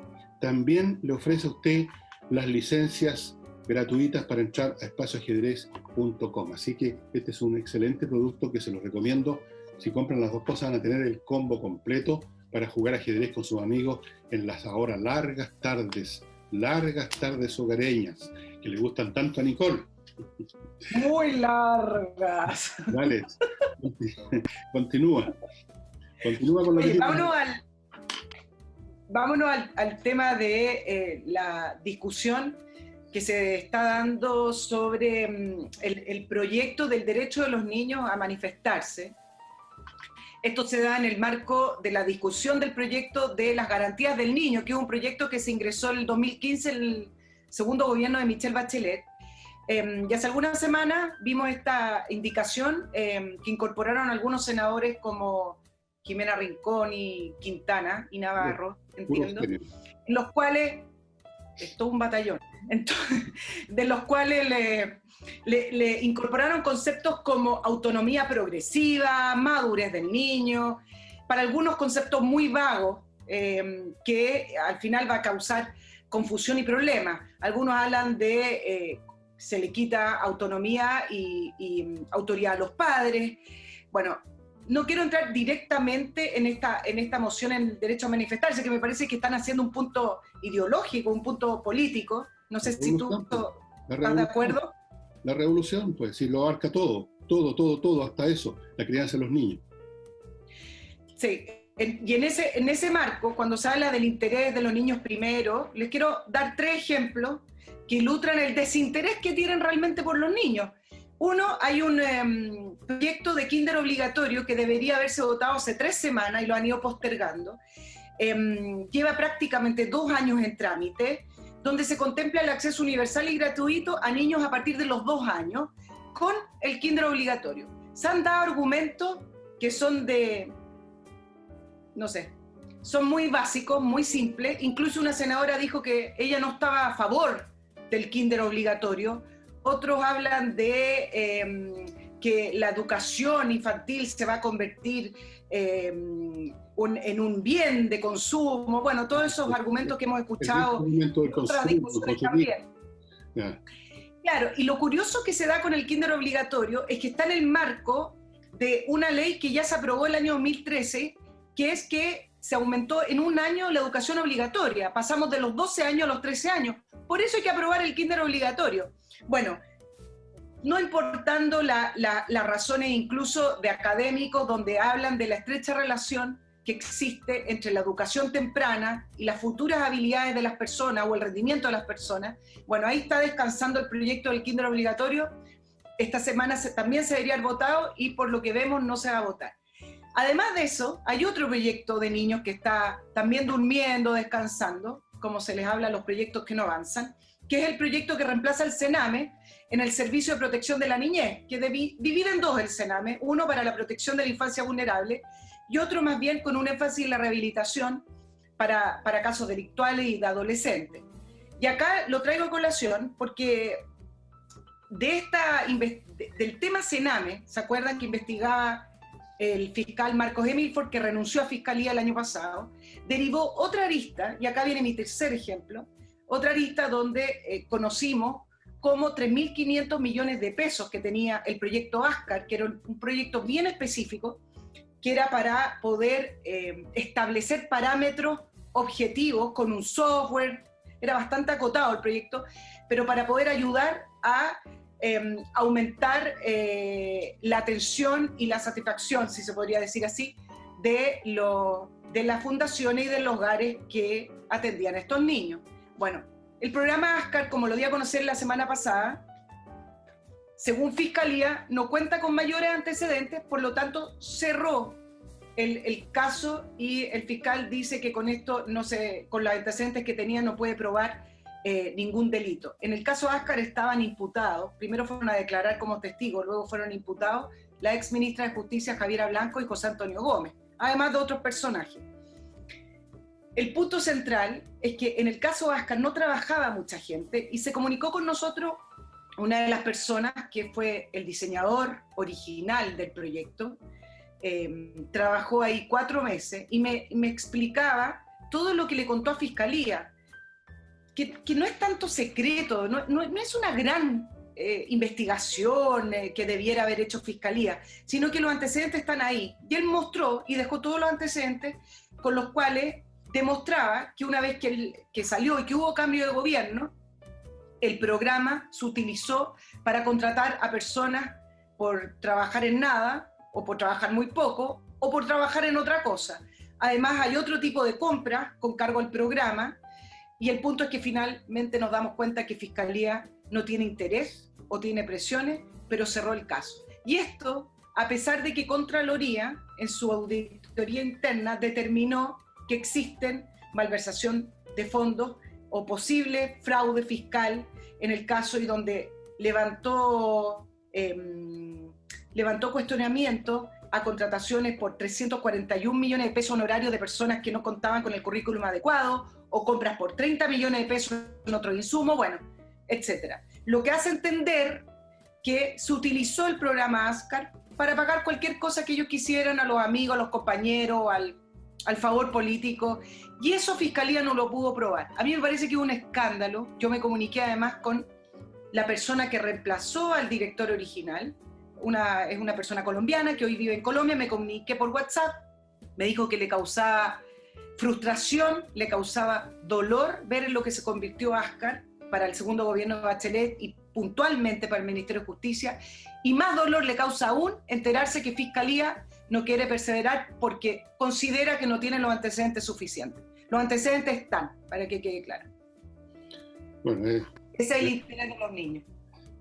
también le ofrece a usted las licencias gratuitas para entrar a espacioajedrez.com. Así que este es un excelente producto que se los recomiendo. Si compran las dos cosas van a tener el combo completo para jugar ajedrez con sus amigos en las ahora largas tardes hogareñas que le gustan tanto a Nicole. Muy largas. Vale, continúa con lo que... Vámonos al tema de la discusión que se está dando sobre el proyecto del derecho de los niños a manifestarse. Esto se da en el marco de la discusión del proyecto de las garantías del niño, que es un proyecto que se ingresó en el 2015 en el segundo gobierno de Michelle Bachelet. Y hace algunas semanas vimos esta indicación que incorporaron algunos senadores como Jimena Rincón y Quintana y Navarro, entiendo, en los cuales, es todo un batallón, entonces, de los cuales le incorporaron conceptos como autonomía progresiva, madurez del niño, para algunos conceptos muy vagos que al final va a causar confusión y problemas. Algunos hablan de se le quita autonomía y autoridad a los padres. Bueno, no quiero entrar directamente en esta moción en el derecho a manifestarse, que me parece que están haciendo un punto ideológico, un punto político. No sé si tú estás de acuerdo. La revolución, pues, sí, lo abarca todo, hasta eso, la crianza de los niños. Sí, y en ese marco, cuando se habla del interés de los niños primero, les quiero dar 3 ejemplos que ilustran el desinterés que tienen realmente por los niños. Uno, hay un proyecto de kinder obligatorio que debería haberse votado hace 3 semanas y lo han ido postergando. Lleva prácticamente 2 años en trámite, donde se contempla el acceso universal y gratuito a niños a partir de los 2 años con el kinder obligatorio. Se han dado argumentos que son no sé, son muy básicos, muy simples. Incluso una senadora dijo que ella no estaba a favor del kinder obligatorio. Otros hablan de que la educación infantil se va a convertir en un bien de consumo. Bueno, todos esos argumentos que hemos escuchado en otras discusiones también. Yeah. Claro, y lo curioso que se da con el kinder obligatorio es que está en el marco de una ley que ya se aprobó el año 2013, que es que se aumentó en 1 año la educación obligatoria. Pasamos de los 12 años a los 13 años. Por eso hay que aprobar el kinder obligatorio. Bueno, no importando las razones incluso de académicos donde hablan de la estrecha relación que existe entre la educación temprana y las futuras habilidades de las personas o el rendimiento de las personas, bueno, ahí está descansando el proyecto del kinder obligatorio. Esta semana también se debería haber votado y por lo que vemos no se va a votar. Además de eso, hay otro proyecto de niños que está también durmiendo, descansando, como se les habla a los proyectos que no avanzan, que es el proyecto que reemplaza el Sename en el Servicio de Protección de la Niñez, que divide en 2 el Sename, uno para la protección de la infancia vulnerable y otro más bien con un énfasis en la rehabilitación para casos delictuales y de adolescentes. Y acá lo traigo a colación porque del tema Sename, ¿se acuerdan que investigaba el fiscal Marcos Emilford, que renunció a Fiscalía el año pasado? Derivó otra arista, y acá viene mi tercer ejemplo, otra arista donde conocimos como 3.500 millones de pesos que tenía el proyecto ASCAR, que era un proyecto bien específico, que era para poder establecer parámetros objetivos con un software. Era bastante acotado el proyecto, pero para poder ayudar a aumentar la atención y la satisfacción, si se podría decir así, de las fundaciones y de los hogares que atendían a estos niños. Bueno, el programa ASCAR, como lo di a conocer la semana pasada, según Fiscalía, no cuenta con mayores antecedentes, por lo tanto cerró el caso y el fiscal dice que con esto, con los antecedentes que tenía no puede probar ningún delito. En el caso ASCAR estaban imputados, primero fueron a declarar como testigos, luego fueron imputados la ex ministra de Justicia Javiera Blanco y José Antonio Gómez, además de otros personajes. El punto central es que en el caso ASCAR no trabajaba mucha gente y se comunicó con nosotros una de las personas que fue el diseñador original del proyecto. Trabajó ahí 4 meses y me explicaba todo lo que le contó a Fiscalía, que no es tanto secreto, no es una gran investigación que debiera haber hecho Fiscalía, sino que los antecedentes están ahí. Y él mostró y dejó todos los antecedentes con los cuales demostraba que una vez que salió y que hubo cambio de gobierno, el programa se utilizó para contratar a personas por trabajar en nada, o por trabajar muy poco, o por trabajar en otra cosa. Además, hay otro tipo de compra con cargo al programa, Y el punto es que finalmente nos damos cuenta que Fiscalía no tiene interés o tiene presiones, pero cerró el caso. Y esto, a pesar de que Contraloría, en su auditoría interna, determinó que existen malversación de fondos o posible fraude fiscal en el caso, y donde levantó cuestionamiento a contrataciones por 341 millones de pesos honorarios de personas que no contaban con el currículum adecuado, o compras por 30 millones de pesos en otros insumos, bueno, etc. Lo que hace entender que se utilizó el programa ASCAR para pagar cualquier cosa que ellos quisieran a los amigos, a los compañeros, al favor político, y eso Fiscalía no lo pudo probar. A mí me parece que hubo un escándalo. Yo me comuniqué además con la persona que reemplazó al director original, es una persona colombiana que hoy vive en Colombia. Me comuniqué por WhatsApp, me dijo que le causaba frustración, le causaba dolor ver en lo que se convirtió ASCAR para el segundo gobierno de Bachelet y puntualmente para el Ministerio de Justicia, y más dolor le causa aún enterarse que Fiscalía no quiere perseverar porque considera que no tiene los antecedentes suficientes. Los antecedentes están, para que quede claro. Bueno, ese es el interés de los niños.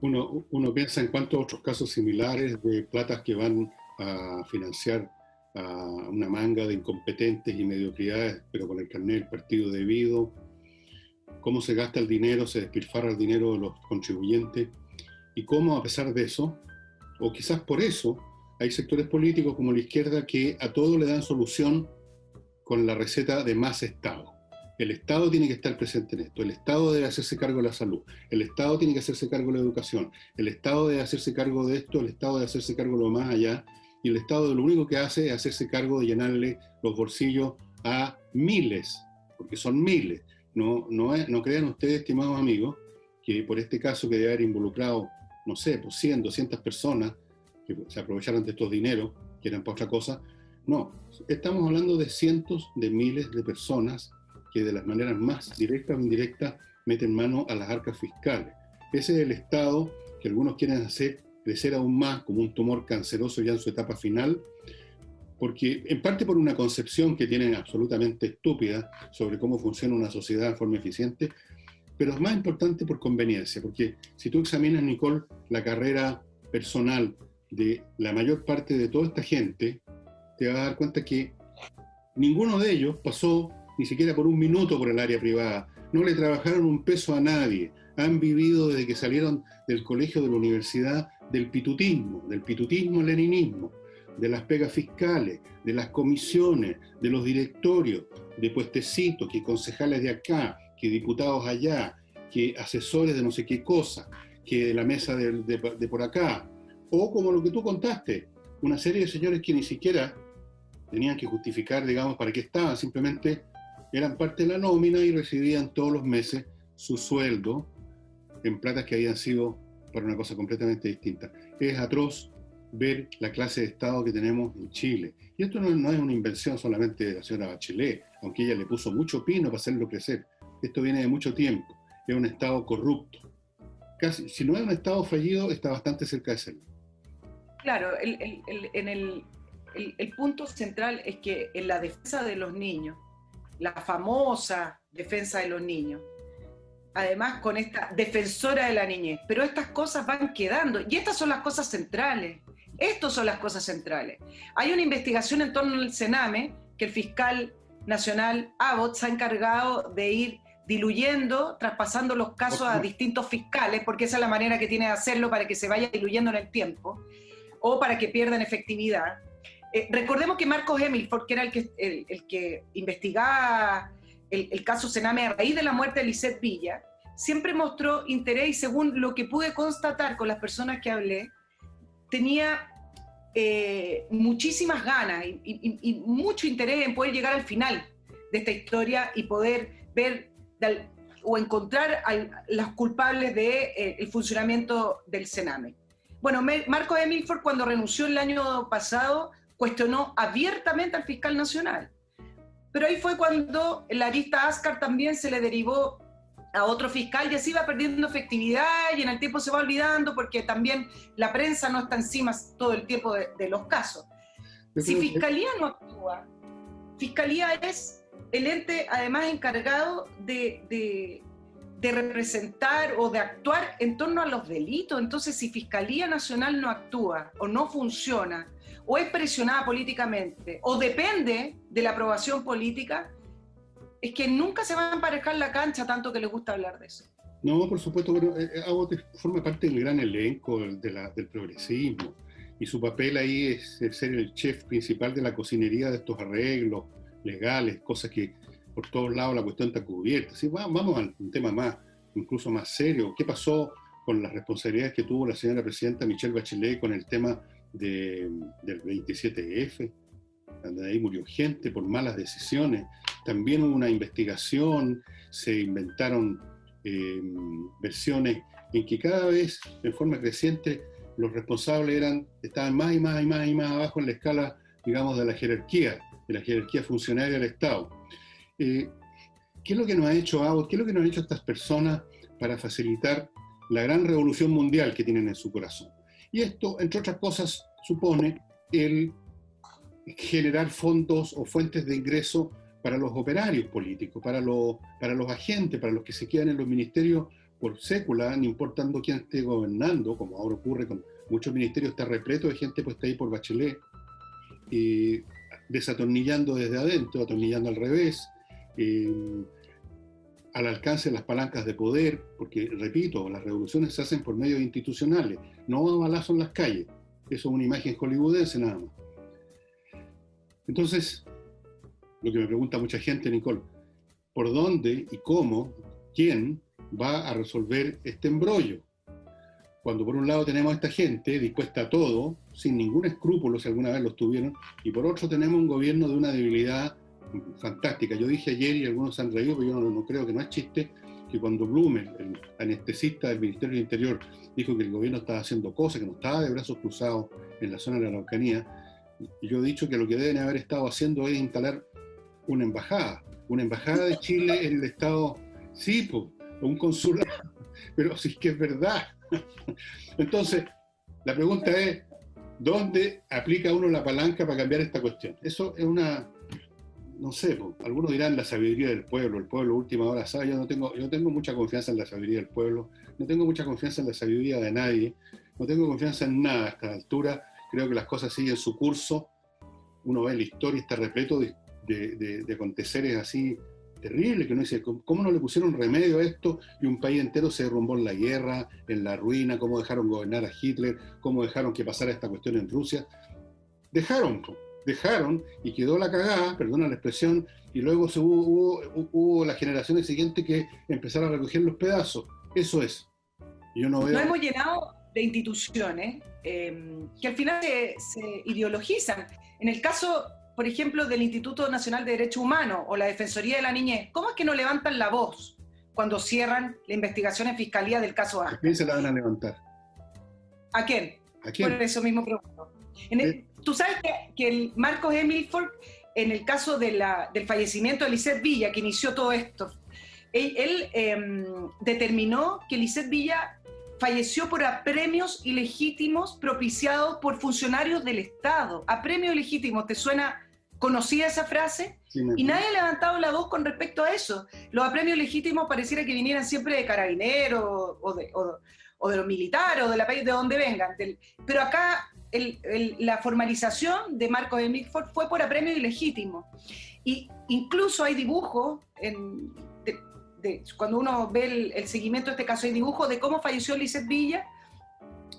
Uno piensa en cuántos otros casos similares de platas que van a financiar a una manga de incompetentes y mediocridades, pero con el carnet del partido debido, cómo se gasta el dinero, se despilfarra el dinero de los contribuyentes, y cómo a pesar de eso, o quizás por eso, hay sectores políticos como la izquierda que a todo le dan solución con la receta de más Estado. El Estado tiene que estar presente en esto, el Estado debe hacerse cargo de la salud, el Estado tiene que hacerse cargo de la educación, el Estado debe hacerse cargo de esto, el Estado debe hacerse cargo de lo más allá, y el Estado lo único que hace es hacerse cargo de llenarle los bolsillos a miles, porque son miles. No crean ustedes, estimados amigos, que por este caso que debe haber involucrado, no sé, pues 100, 200 personas que se aprovecharon de estos dineros, que eran para otra cosa. No, estamos hablando de cientos de miles de personas que de las maneras más directas o indirectas meten mano a las arcas fiscales. Ese es el Estado que algunos quieren hacer crecer aún más como un tumor canceroso ya en su etapa final, porque en parte por una concepción que tienen absolutamente estúpida sobre cómo funciona una sociedad de forma eficiente, pero es más importante por conveniencia, porque si tú examinas, Nicole, la carrera personal de la mayor parte de toda esta gente, te vas a dar cuenta que ninguno de ellos pasó ni siquiera por un minuto por el área privada, no le trabajaron un peso a nadie, han vivido desde que salieron del colegio, de la universidad, del pitutismo-leninismo, de las pegas fiscales, de las comisiones, de los directorios, de puestecitos, que concejales de acá, que diputados allá, que asesores de no sé qué cosa, que de la mesa de por acá, o como lo que tú contaste, una serie de señores que ni siquiera tenían que justificar, digamos, para qué estaban, simplemente eran parte de la nómina y recibían todos los meses su sueldo en platas que habían sido para una cosa completamente distinta. Es atroz ver la clase de Estado que tenemos en Chile. Y esto no es una invención solamente de la señora Bachelet, aunque ella le puso mucho pino para hacerlo crecer. Esto viene de mucho tiempo. Es un Estado corrupto. Casi, si no es un Estado fallido, está bastante cerca de serlo. Claro, el punto central es que en la defensa de los niños, la famosa defensa de los niños, además con esta defensora de la niñez, pero estas cosas van quedando, y estas son las cosas centrales. Estas son las cosas centrales. Hay una investigación en torno al Sename que el fiscal nacional Abbott se ha encargado de ir diluyendo, traspasando los casos a distintos fiscales, porque esa es la manera que tiene de hacerlo para que se vaya diluyendo en el tiempo o para que pierdan efectividad. Recordemos que Marcos Emilford, que era el que investigaba el caso Sename a raíz de la muerte de Lisette Villa, siempre mostró interés, y según lo que pude constatar con las personas que hablé, tenía muchísimas ganas y mucho interés en poder llegar al final de esta historia y poder ver o encontrar a los culpables del funcionamiento del Sename. Bueno, Marcos Emilford, cuando renunció el año pasado, cuestionó abiertamente al fiscal nacional. Pero ahí fue cuando la arista ASCAR también se le derivó a otro fiscal y así va perdiendo efectividad y en el tiempo se va olvidando porque también la prensa no está encima todo el tiempo de los casos. Si Fiscalía no actúa, Fiscalía es el ente además encargado de representar o de actuar en torno a los delitos. Entonces, si Fiscalía Nacional no actúa o no funciona, o es presionada políticamente, o depende de la aprobación política, es que nunca se va a emparejar la cancha, tanto que les gusta hablar de eso. No, por supuesto, bueno, Abbott forma parte del gran elenco del progresismo, y su papel ahí es ser el chef principal de la cocinería de estos arreglos legales, cosas que por todos lados la cuestión está cubierta. ¿Sí? Vamos a un tema incluso más serio. ¿Qué pasó con las responsabilidades que tuvo la señora presidenta Michelle Bachelet con el tema del 27F? Donde ahí murió gente por malas decisiones. También hubo una investigación, se inventaron versiones en que cada vez, en forma creciente, los responsables estaban más y más y más y más abajo en la escala, digamos, de la jerarquía funcionaria del Estado. ¿Qué es lo que nos ha hecho Abbott? ¿Qué es lo que nos han hecho estas personas para facilitar la gran revolución mundial que tienen en su corazón? Y esto, entre otras cosas, supone el generar fondos o fuentes de ingreso para los operarios políticos, para los agentes, para los que se quedan en los ministerios por sécula, no importando quién esté gobernando, como ahora ocurre con muchos ministerios, está repleto de gente puesta ahí por Bachelet, desatornillando desde adentro, atornillando al revés, al alcance de las palancas de poder, porque, repito, las revoluciones se hacen por medios institucionales, no a balazo en las calles. Eso es una imagen hollywoodense nada más. Entonces, lo que me pregunta mucha gente, Nicole, ¿por dónde y cómo, quién va a resolver este embrollo? Cuando por un lado tenemos a esta gente dispuesta a todo, sin ningún escrúpulo si alguna vez los tuvieron, y por otro tenemos un gobierno de una debilidad fantástica. Yo dije ayer, y algunos se han reído, pero yo no creo que no es chiste, que cuando Blumer, el anestesista del Ministerio del Interior, dijo que el gobierno estaba haciendo cosas, que no estaba de brazos cruzados en la zona de la Araucanía, y yo he dicho que lo que deben haber estado haciendo es instalar una embajada de Chile en el Estado, sí, pues, un consulado, pero sí que es verdad. Entonces, la pregunta es, ¿dónde aplica uno la palanca para cambiar esta cuestión? Eso es no sé, pues, algunos dirán la sabiduría del pueblo, el pueblo última hora sabe. Yo no tengo mucha confianza en la sabiduría del pueblo, no tengo mucha confianza en la sabiduría de nadie, no tengo confianza en nada a esta altura. Creo que las cosas siguen su curso. Uno ve la historia, está repleto de aconteceres así terribles, que uno dice, ¿cómo no le pusieron remedio a esto? Y un país entero se derrumbó en la guerra, en la ruina, cómo dejaron gobernar a Hitler, cómo dejaron que pasara esta cuestión en Rusia. Dejaron y quedó la cagada, perdona la expresión, y luego hubo las generaciones siguientes que empezaron a recoger los pedazos. Eso es. Yo no veo... Nos hemos llenado de instituciones que al final se ideologizan. En el caso, por ejemplo, del Instituto Nacional de Derechos Humanos o la Defensoría de la Niñez, ¿cómo es que no levantan la voz cuando cierran la investigación en Fiscalía del caso Ascar? ¿A quién se la van a levantar? ¿A quién? ¿A quién? Por eso mismo pregunto. Tú sabes que el Marcos Emilford, en el caso del fallecimiento de Lisette Villa, que inició todo esto, él determinó que Lisette Villa falleció por apremios ilegítimos propiciados por funcionarios del Estado. Apremios ilegítimos, ¿te suena conocida esa frase? Sí, y nadie ha levantado la voz con respecto a eso. Los apremios legítimos pareciera que vinieran siempre de carabineros o de los militares o de la país de donde vengan. Pero acá la formalización de Marcos de Milford fue por apremio ilegítimo. Y incluso hay dibujos, cuando uno ve el seguimiento de este caso, hay dibujos de cómo falleció Lisette Villa.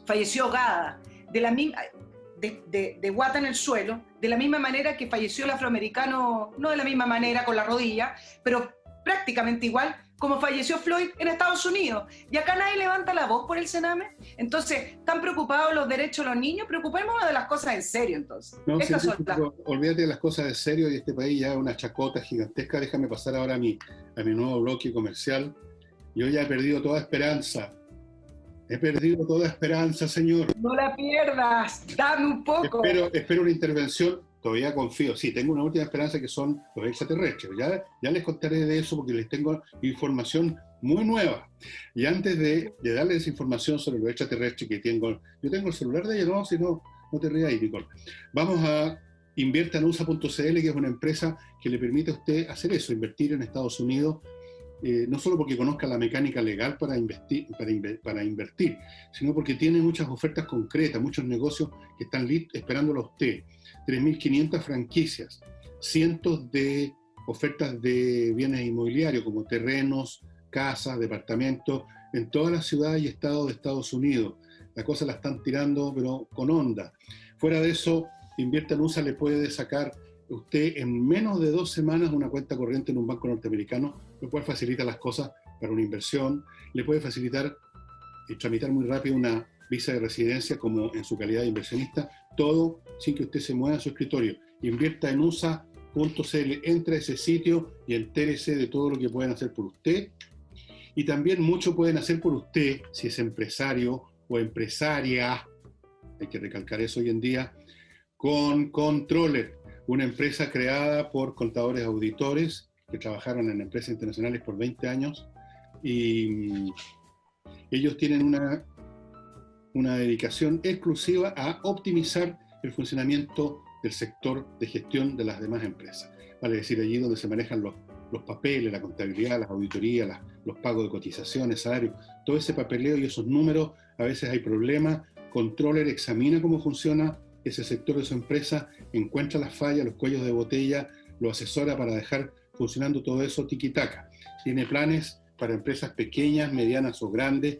Falleció ahogada, de guata en el suelo, de la misma manera que falleció el afroamericano, no de la misma manera con la rodilla, pero prácticamente igual como falleció Floyd en Estados Unidos. Y acá nadie levanta la voz por el Sename. Entonces, ¿están preocupados los derechos de los niños? Preocupémonos de las cosas en serio, entonces. No, sí, olvídate de las cosas en serio, y este país ya es una chacota gigantesca. Déjame pasar ahora a mi nuevo bloque comercial. Yo ya he perdido toda esperanza. He perdido toda esperanza, señor. No la pierdas, dame un poco. Espero una intervención. Todavía confío, sí, tengo una última esperanza, que son los extraterrestres. Ya les contaré de eso porque les tengo información muy nueva. Y antes de darles información sobre los extraterrestres yo tengo el celular de ellos, no, si no te rías ahí, Nicole. Vamos a invierta en USA.cl, que es una empresa que le permite a usted hacer eso, invertir en Estados Unidos, no solo porque conozca la mecánica legal para invertir, sino porque tiene muchas ofertas concretas, muchos negocios que están esperándolo a usted. 3.500 franquicias, cientos de ofertas de bienes inmobiliarios como terrenos, casas, departamentos, en todas las ciudades y estados de Estados Unidos. La cosa la están tirando, pero con onda. Fuera de eso, Invierta en USA le puede sacar usted en menos de 2 semanas una cuenta corriente en un banco norteamericano, lo cual facilita las cosas para una inversión. Le puede facilitar y tramitar muy rápido una visa de residencia como en su calidad de inversionista, todo sin que usted se mueva a su escritorio. Invierta en USA.cl, entra a ese sitio y entérese de todo lo que pueden hacer por usted. Y también mucho pueden hacer por usted si es empresario o empresaria, hay que recalcar eso hoy en día, con Controller, una empresa creada por contadores auditores que trabajaron en empresas internacionales por 20 años y ellos tienen una dedicación exclusiva a optimizar el funcionamiento del sector de gestión de las demás empresas. Vale decir, allí donde se manejan los papeles, la contabilidad, las auditorías, los pagos de cotizaciones, salarios, todo ese papeleo y esos números, a veces hay problemas. Controller examina cómo funciona ese sector de su empresa, encuentra las fallas, los cuellos de botella, lo asesora para dejar funcionando todo eso tiki-taka. Tiene planes para empresas pequeñas, medianas o grandes.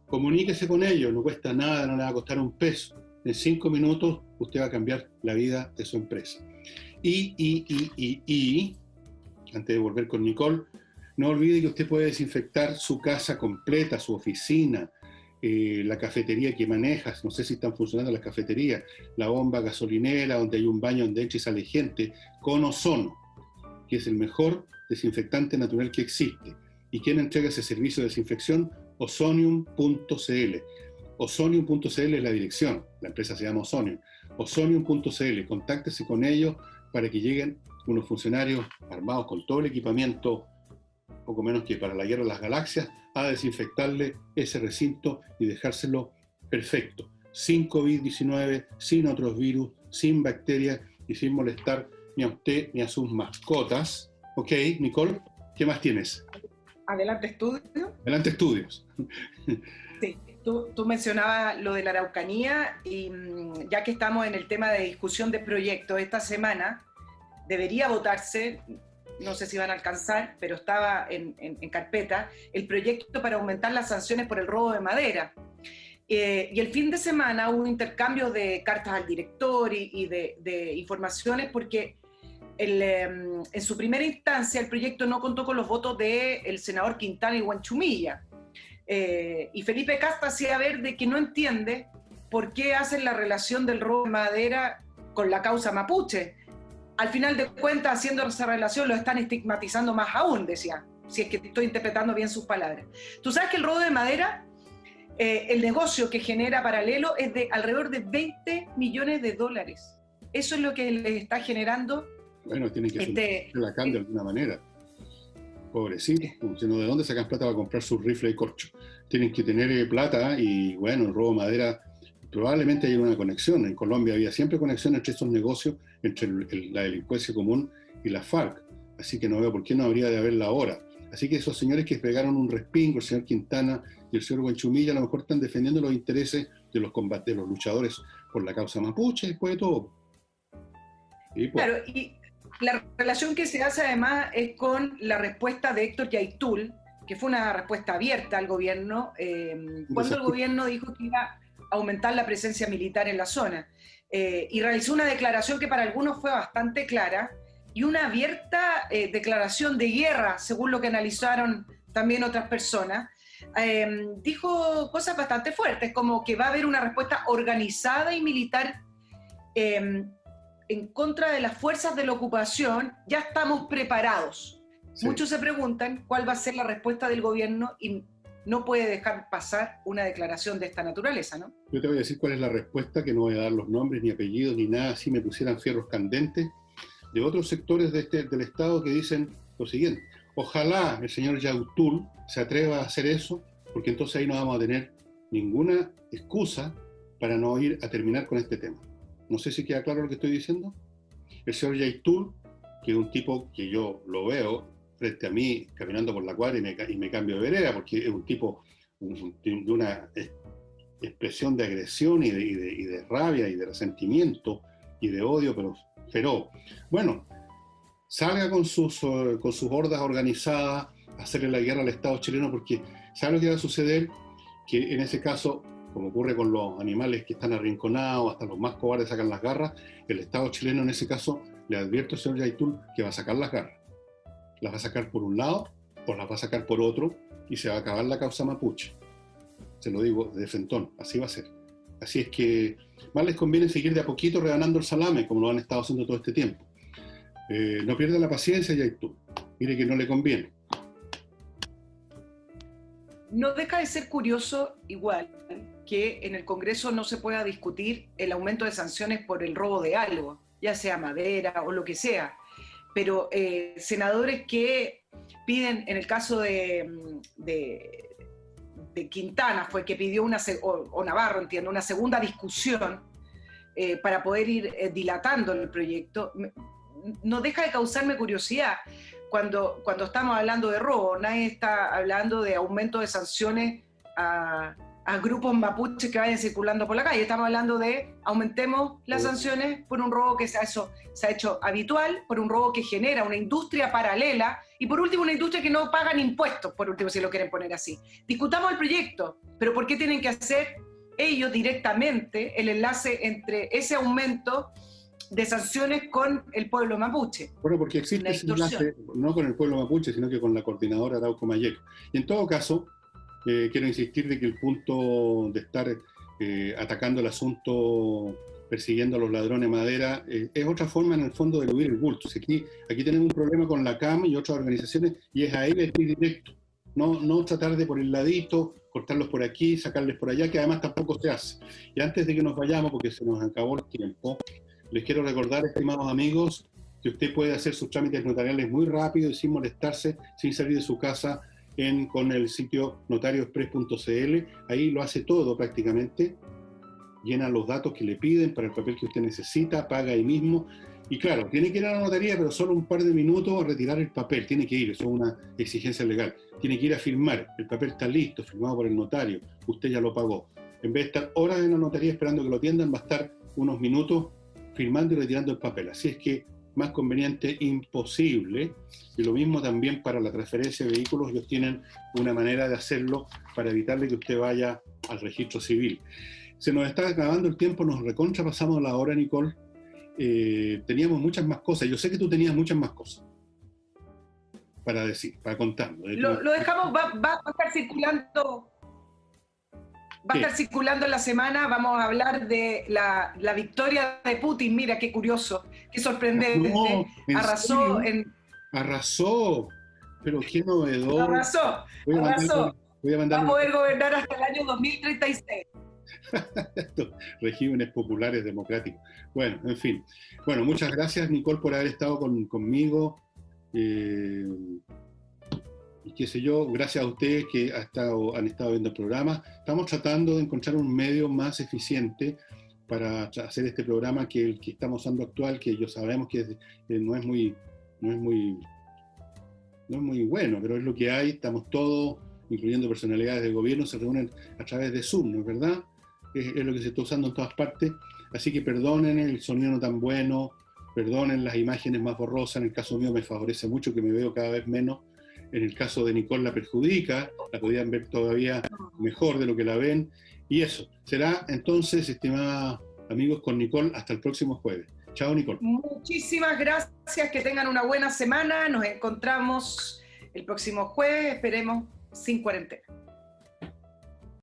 Comuníquese con ellos, no cuesta nada, no le va a costar un peso. En 5 minutos usted va a cambiar la vida de su empresa. Y antes de volver con Nicole, no olvide que usted puede desinfectar su casa completa, su oficina, la cafetería que manejas, no sé si están funcionando las cafeterías, la bomba gasolinera, donde hay un baño donde entra y sale gente, con ozono, que es el mejor desinfectante natural que existe. ¿Y quién entrega ese servicio de desinfección? Ozonium.cl. Ozonium.cl es la dirección, la empresa se llama Ozonium. Ozonium.cl, contáctese con ellos para que lleguen unos funcionarios armados con todo el equipamiento, poco menos que para la guerra de las galaxias, a desinfectarle ese recinto y dejárselo perfecto, sin COVID-19, sin otros virus, sin bacterias y sin molestar ni a usted ni a sus mascotas. Ok, Nicole, ¿qué más tienes? Adelante, estudio. Adelante, estudios. Sí, tú mencionabas lo de la Araucanía y ya que estamos en el tema de discusión de proyectos, esta semana debería votarse, no sé si van a alcanzar, pero estaba en carpeta, el proyecto para aumentar las sanciones por el robo de madera. Y el fin de semana hubo un intercambio de cartas al director y de informaciones porque en su primera instancia el proyecto no contó con los votos del senador Quintana y Huanchumilla. Y Felipe Casta hacía ver de que no entiende por qué hacen la relación del robo de madera con la causa mapuche. Al final de cuentas, haciendo esa relación, lo están estigmatizando más aún, decía, si es que estoy interpretando bien sus palabras. Tú sabes que el robo de madera, el negocio que genera paralelo es de alrededor de $20 millones. Eso es lo que les está generando. Bueno, tienen que la can de alguna manera. Pobrecitos, sino ¿de dónde sacan plata para comprar sus rifles de corcho? Tienen que tener plata y, bueno, el robo de madera, probablemente hay una conexión. En Colombia había siempre conexión entre estos negocios, entre la delincuencia común y la FARC. Así que no veo por qué no habría de haberla ahora. Así que esos señores que pegaron un respingo, el señor Quintana y el señor Huanchumilla, a lo mejor están defendiendo los intereses de los combates, de los luchadores por la causa mapuche, después de todo. Claro, y la relación que se hace además es con la respuesta de Héctor Yaitul, que fue una respuesta abierta al gobierno, cuando el gobierno dijo que iba a aumentar la presencia militar en la zona. Y realizó una declaración que para algunos fue bastante clara, y una abierta declaración de guerra, según lo que analizaron también otras personas. Dijo cosas bastante fuertes, como que va a haber una respuesta organizada y militar en contra de las fuerzas de la ocupación. Ya estamos preparados. Sí. Muchos se preguntan cuál va a ser la respuesta del gobierno y no puede dejar pasar una declaración de esta naturaleza, ¿no? Yo te voy a decir cuál es la respuesta, que no voy a dar los nombres, ni apellidos, ni nada, si me pusieran fierros candentes, de otros sectores del Estado que dicen lo siguiente: ojalá el señor Yaitul se atreva a hacer eso, porque entonces ahí no vamos a tener ninguna excusa para no ir a terminar con este tema. No sé si queda claro lo que estoy diciendo. El señor Yaitul, que es un tipo que yo lo veo frente a mí caminando por la cuadra y me cambio de vereda, porque es un tipo de una expresión de agresión y de rabia y de resentimiento y de odio, pero feroz. Bueno, salga con sus hordas organizadas a hacerle la guerra al Estado chileno, porque ¿sabe lo que va a suceder? Que en ese caso, como ocurre con los animales que están arrinconados, hasta los más cobardes sacan las garras, el Estado chileno en ese caso le advierto al señor Yaitul que va a sacar las garras. Las va a sacar por un lado o las va a sacar por otro y se va a acabar la causa mapuche. Se lo digo de frentón, así va a ser. Así es que más les conviene seguir de a poquito rebanando el salame, como lo han estado haciendo todo este tiempo. No pierda la paciencia, Yaitul. Mire que no le conviene. No deja de ser curioso igual que en el Congreso no se pueda discutir el aumento de sanciones por el robo de algo, ya sea madera o lo que sea, pero senadores que piden, en el caso de Quintana fue que pidió o Navarro, entiendo, una segunda discusión para poder ir dilatando el proyecto, no deja de causarme curiosidad. Cuando estamos hablando de robo, nadie está hablando de aumento de sanciones a grupos mapuches que vayan circulando por la calle. Estamos hablando de aumentemos las sanciones por un robo que se ha hecho habitual, por un robo que genera una industria paralela y por último una industria que no pagan impuestos, por último, si lo quieren poner así. Discutamos el proyecto, pero ¿por qué tienen que hacer ellos directamente el enlace entre ese aumento de sanciones con el pueblo mapuche? Bueno, porque existe ese enlace, no con el pueblo mapuche, sino que con la coordinadora Arauco Mayeco. Y en todo caso, quiero insistir de que el punto de estar atacando el asunto, persiguiendo a los ladrones de madera, es otra forma en el fondo de eludir el bulto. Aquí tenemos un problema con la CAM y otras organizaciones, y es a él ir directo. No tratar de por el ladito, cortarlos por aquí, sacarles por allá, que además tampoco se hace. Y antes de que nos vayamos, porque se nos acabó el tiempo, les quiero recordar, estimados amigos, que usted puede hacer sus trámites notariales muy rápido y sin molestarse, sin salir de su casa, con el sitio notarioexpress.cl. Ahí lo hace todo prácticamente, llena los datos que le piden para el papel que usted necesita, paga ahí mismo. Y claro, tiene que ir a la notaría, pero solo un par de minutos a retirar el papel. Tiene que ir, eso es una exigencia legal. Tiene que ir a firmar. El papel está listo, firmado por el notario. Usted ya lo pagó. En vez de estar horas en la notaría esperando que lo atiendan, va a estar unos minutos firmando y retirando el papel. Así es que más conveniente imposible. Y lo mismo también para la transferencia de vehículos. Ellos tienen una manera de hacerlo para evitarle que usted vaya al registro civil. Se nos está acabando el tiempo, nos recontra pasamos la hora, Nicole. Teníamos muchas más cosas. Yo sé que tú tenías muchas más cosas para decir, para contarnos. Lo dejamos, va a estar circulando. Va a estar circulando en la semana. Vamos a hablar de la victoria de Putin. Mira, qué curioso, qué sorprendente. No, arrasó Arrasó, pero qué novedor. Arrasó. Va a poder gobernar hasta el año 2036. Estos regímenes populares democráticos. Bueno, en fin. Bueno, muchas gracias, Nicole, por haber estado conmigo. Y qué sé yo, gracias a ustedes que han estado viendo el programa. Estamos tratando de encontrar un medio más eficiente para hacer este programa que el que estamos usando actual, que yo sabemos que no es muy bueno, pero es lo que hay. Estamos todos, incluyendo personalidades del gobierno, se reúnen a través de Zoom, ¿no es verdad? Es lo que se está usando en todas partes. Así que perdonen el sonido no tan bueno, perdonen las imágenes más borrosas. En el caso mío me favorece mucho, que me veo cada vez menos. En el caso de Nicole la perjudica, la podían ver todavía mejor de lo que la ven. Y eso, será entonces, estimados amigos, con Nicole hasta el próximo jueves. Chao, Nicole. Muchísimas gracias, que tengan una buena semana. Nos encontramos el próximo jueves, esperemos sin cuarentena.